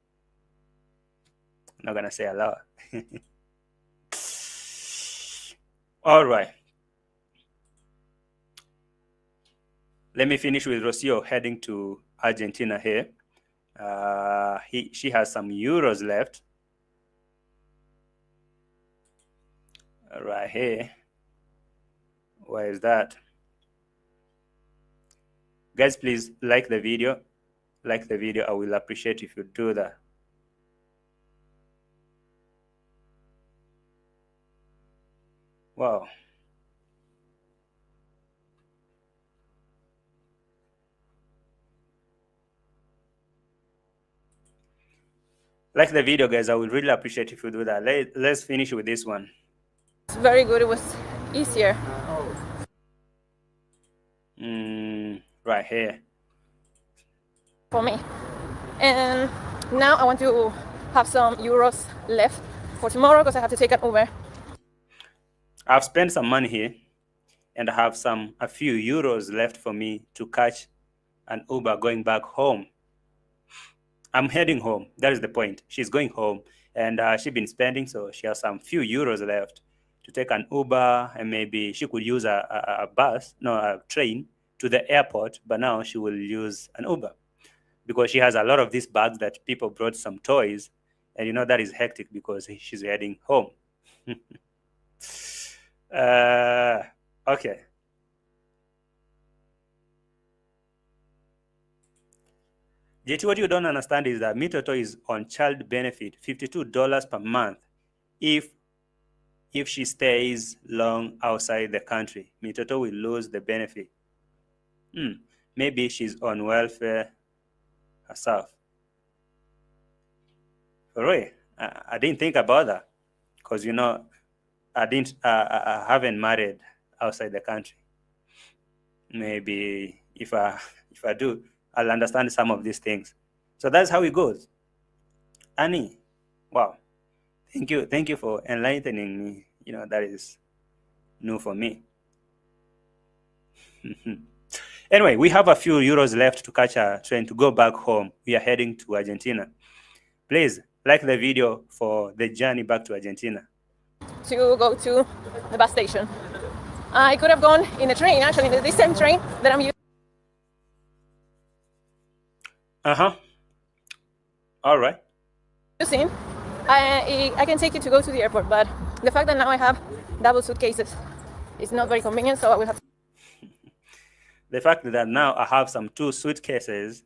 I'm not gonna say a lot. All right. Let me finish with Rocio heading to Argentina here. She has some euros left. Right here. Where is that? Guys, please like the video. Like the video. I will appreciate if you do that. Wow. Like the video, guys. I would really appreciate if you do that. Let's finish with this one. It's very good. It was easier. Right here. For me. And now I want to have some euros left for tomorrow because I have to take an Uber. I've spent some money here and I have a few euros left for me to catch an Uber going back home. I'm heading home. That is the point. She's going home, and she's been spending, so she has some few euros left to take an Uber, and maybe she could use a train to the airport, but now she will use an Uber because she has a lot of these bags that people brought some toys, and that is hectic because she's heading home. Okay. JT, what you don't understand is that Mitoto is on child benefit, $52 per month, if she stays long outside the country. Mitoto will lose the benefit. Maybe she's on welfare herself. For real, I didn't think about that because I haven't married outside the country. Maybe if I do, I'll understand some of these things. So that's how it goes. Annie, wow, thank you for enlightening me. That is new for me. Anyway, we have a few euros left to catch a train to go back home. We are heading to Argentina. Please like the video for the journey back to Argentina. To go to the bus station. I could have gone in a train, actually, in the same train that I'm using. All right. I can take it to go to the airport, but the fact that now I have double suitcases is not very convenient, so I will have to. The fact that now I have some 2 suitcases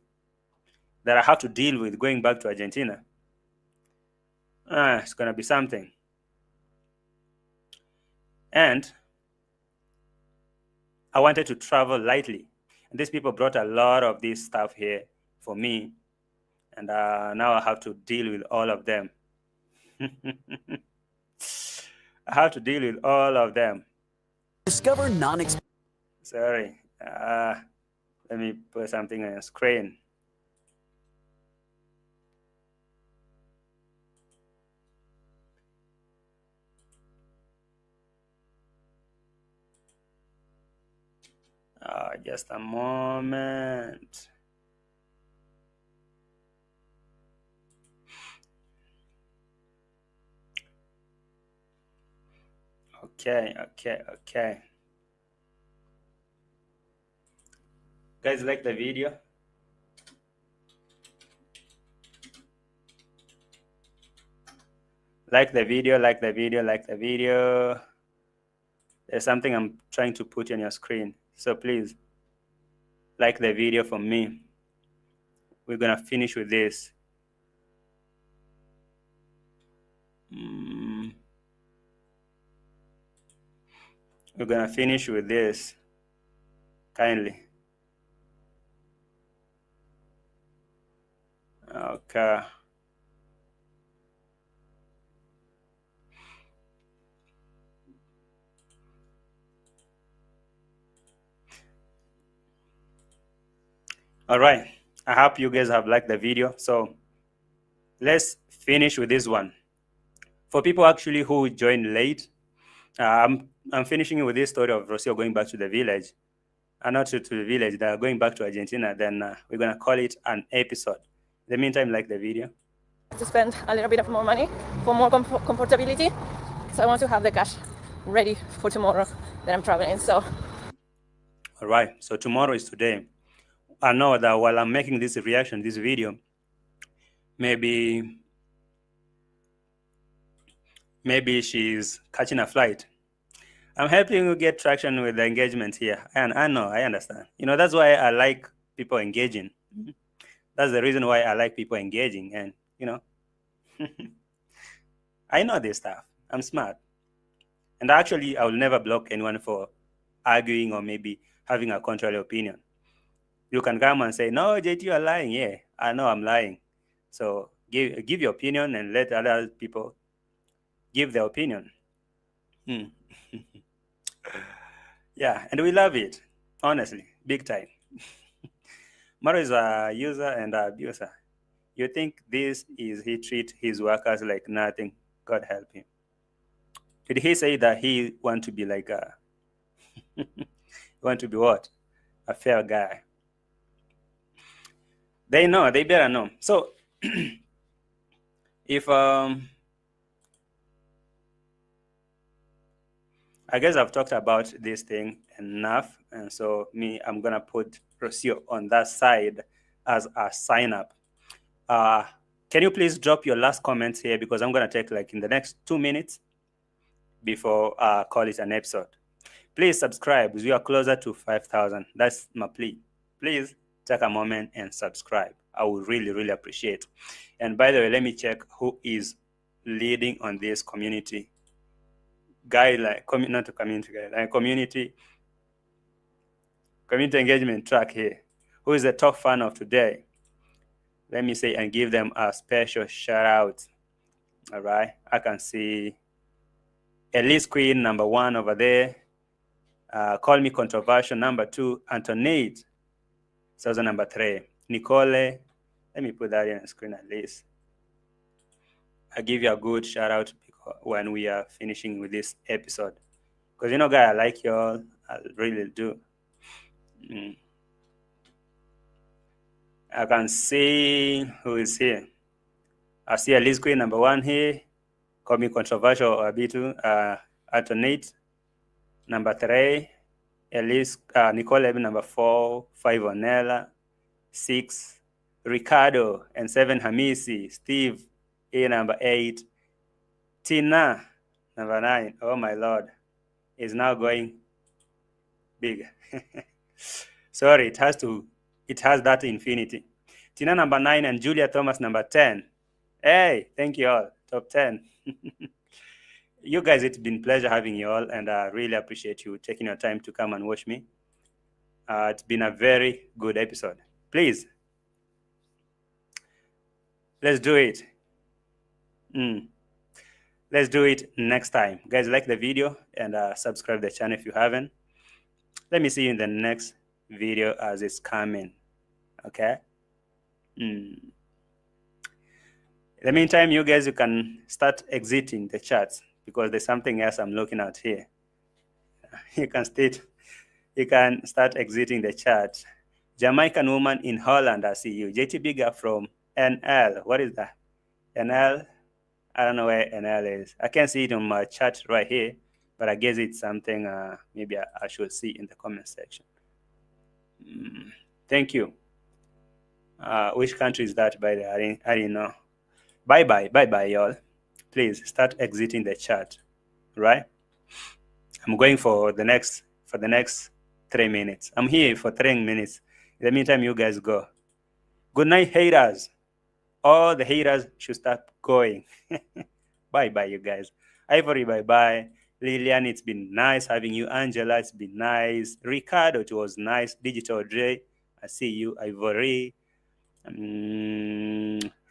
that I have to deal with going back to Argentina. It's going to be something. And I wanted to travel lightly. And these people brought a lot of this stuff here for me. And now I have to deal with all of them. I have to deal with all of them. Discover Sorry. Let me put something on the screen. Just a moment. Okay. Guys, like the video? Like the video. There's something I'm trying to put on your screen. So please, like the video for me. We're going to finish with this. We're going to finish with this. Kindly. Okay. All right. I hope you guys have liked the video. So let's finish with this one. For people actually who joined late, I'm finishing with this story of Rocio going back to the village. Not to the village, they're going back to Argentina. Then we're going to call it an episode. In the meantime, like the video. To spend a little bit of more money for more comfortability. So I want to have the cash ready for tomorrow that I'm traveling. So. All right. So tomorrow is today. I know that while I'm making this reaction, this video, maybe she's catching a flight. I'm helping you get traction with the engagement here. And I know, I understand. That's why I like people engaging. That's the reason why I like people engaging. And, I know this stuff. I'm smart. And actually, I will never block anyone for arguing or maybe having a contrary opinion. You can come and say, no, JT, you are lying. Yeah, I know I'm lying. So give your opinion and let other people give their opinion. Yeah, and we love it. Honestly, big time. Maro is a user and an abuser. You think this is he treat his workers like nothing? God help him. Did he say that he want to be like a want to be what? A fair guy. They know. They better know. So, if I guess I've talked about this thing enough, and so I'm gonna put Rocio on that side as a sign up. Can you please drop your last comments here, because I'm gonna take like in the next 2 minutes before call it an episode. Please subscribe. We are closer to 5,000. That's my plea. Please take a moment and subscribe. I would really, really appreciate. And by the way, let me check who is leading on this community guideline, not a community guideline, community engagement track here. Who is the top fan of today? Let me say and give them a special shout out. All right, I can see Elise Queen number 1 over there. Call Me Controversial number 2. Antoinette, so number 3. Nicole, let me put that in the screen at least. I'll give you a good shout out when we are finishing with this episode, because you know, guys, I like y'all. I really do. I can see who is here. I see Elise Queen number 1 here. Call Me Controversial or Abitu. Antoinette number 3. Elise, Nicole number 4. 5 Onella. 6 Ricardo, and 7 Hamisi. Steve A number 8. Tina number 9. Oh my Lord, is now going big. Sorry, it has that infinity. Tina number 9 and Julia Thomas number 10. Hey, thank you all. Top 10. You guys, it's been a pleasure having you all, and I really appreciate you taking your time to come and watch me. It's been a very good episode. Please, let's do it. Let's do it next time. Guys, like the video and subscribe to the channel if you haven't. Let me see you in the next video as it's coming. Okay? In the meantime, you guys, you can start exiting the chats, because there's something else I'm looking at here. You can start exiting the chat. Jamaican woman in Holland, I see you. JT Bigger from NL. What is that? NL? I don't know where NL is. I can't see it on my chat right here, but I guess it's something maybe I should see in the comment section. Thank you. Which country is that, by the way? I didn't know. Bye-bye, y'all. Please start exiting the chat, right? I'm going for the next 3 minutes. I'm here for 3 minutes. In the meantime, you guys go. Good night, haters. All the haters should start going. Bye-bye, you guys. Ivory, bye-bye. Lillian, it's been nice having you. Angela, it's been nice. Ricardo, it was nice. Digital Dre, I see you. Ivory.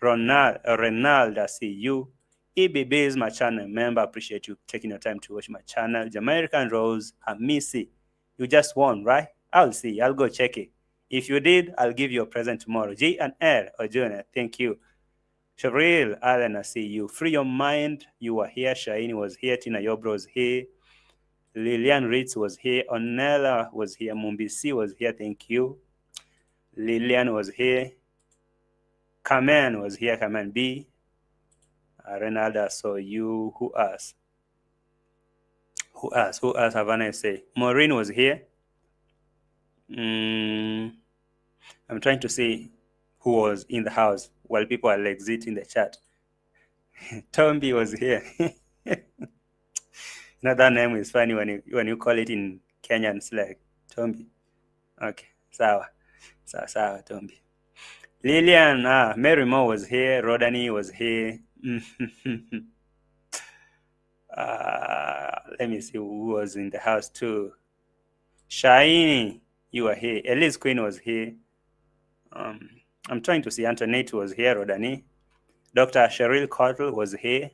Renald, I see you. EBB is my channel member. Appreciate you taking your time to watch my channel. Jamaican Rose, Hamisi, you just won, right? I'll see. I'll go check it. If you did, I'll give you a present tomorrow. G and L or Jonah, thank you. Cheryl Allen, I see you. Free Your Mind, you were here. Shaini was here. Tina Yobro was here. Lillian Ritz was here. Onella was here. Mumbisi was here. Thank you. Lillian was here. Kamen was here. Kamen B. Renalda, saw you. Who else? Who else have I say? Maureen was here. I'm trying to see who was in the house while people are exiting the chat. Tombi was here. Now that name is funny when you call it in Kenyan slang. Tombi. Okay, sawa, Tombi. Lillian, Mary Mo was here. Rodani was here. Let me see who was in the house too. Shaini, you were here. Elise Queen was here. I'm trying to see. Antoinette was here. Rodani. Dr. Cheryl Cottle was here.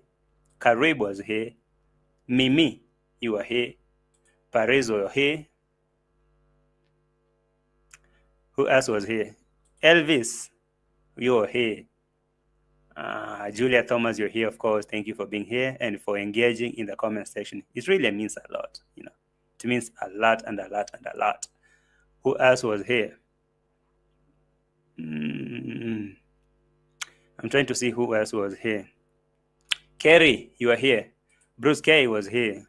Karib was here. Mimi, you were here. Paris was here. Who else was here? Elvis, you were here. Julia Thomas, you're here, of course. Thank you for being here and for engaging in the comment section. It really means a lot, you know. It means a lot and a lot and a lot. Who else was here? I'm trying to see who else was here. Kerry, you are here. Bruce K was here.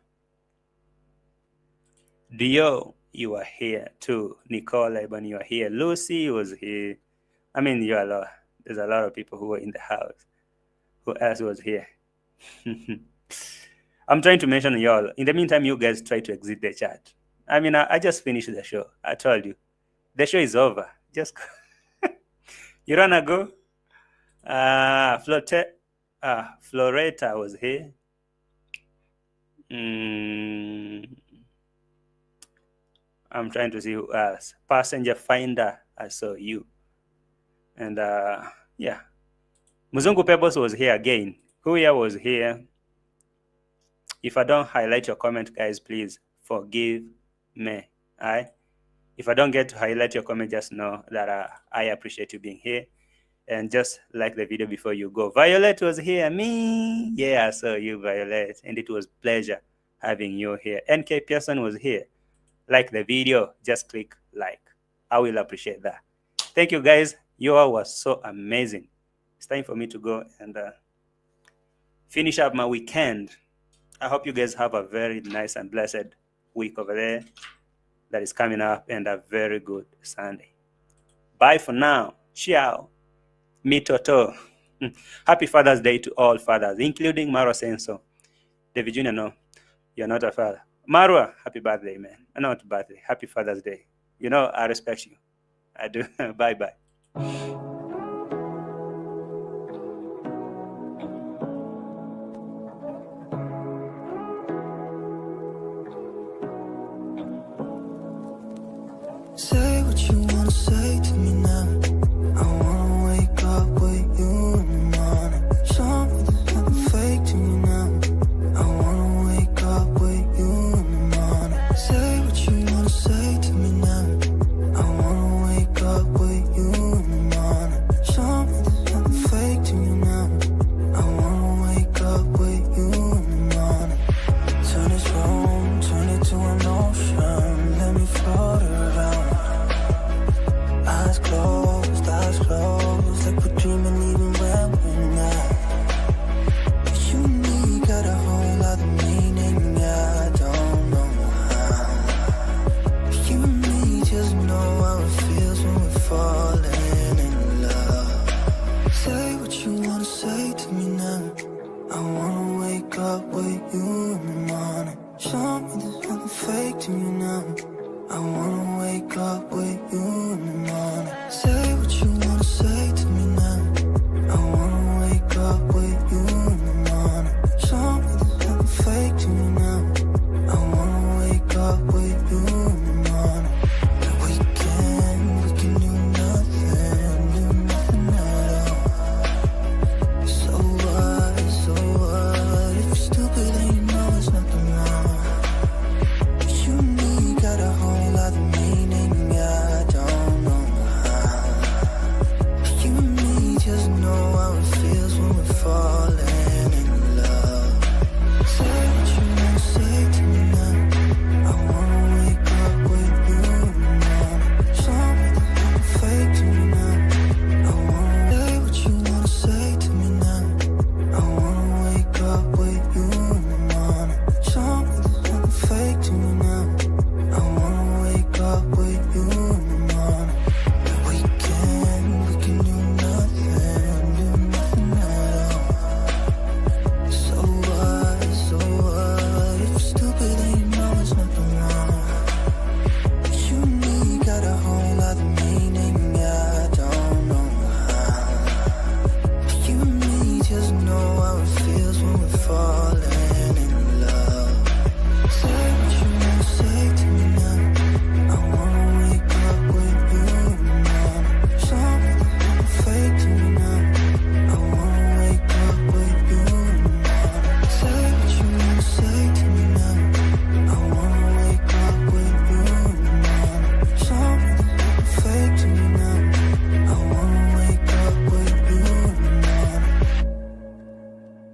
Dio, you are here too. Nicole Eben, you are here. Lucy was here. I mean, you are a lot. There's a lot of people who were in the house. Who else was here? I'm trying to mention y'all. In the meantime, you guys try to exit the chat. I mean, I just finished the show. I told you. The show is over. Just you wanna go? Floreta was here. I'm trying to see who else. Passenger Finder, I saw you. And yeah. Muzungu Pebbles was here again. Huya was here. If I don't highlight your comment, guys, please forgive me. Alright? If I don't get to highlight your comment, just know that I appreciate you being here. And just like the video before you go. Violet was here. Me. Yeah, I saw you, Violet. And it was pleasure having you here. NK Pearson was here. Like the video, just click like. I will appreciate that. Thank you, guys. You all was so amazing. It's time for me to go and finish up my weekend. I hope you guys have a very nice and blessed week over there that is coming up, and a very good Sunday. Bye for now. Ciao. Mitoto. Happy Father's Day to all fathers, including Maro Senso. David Jr., no, you're not a father. MARWA, happy birthday, man. Not birthday. Happy Father's Day. You know, I respect you. I do. Bye-bye.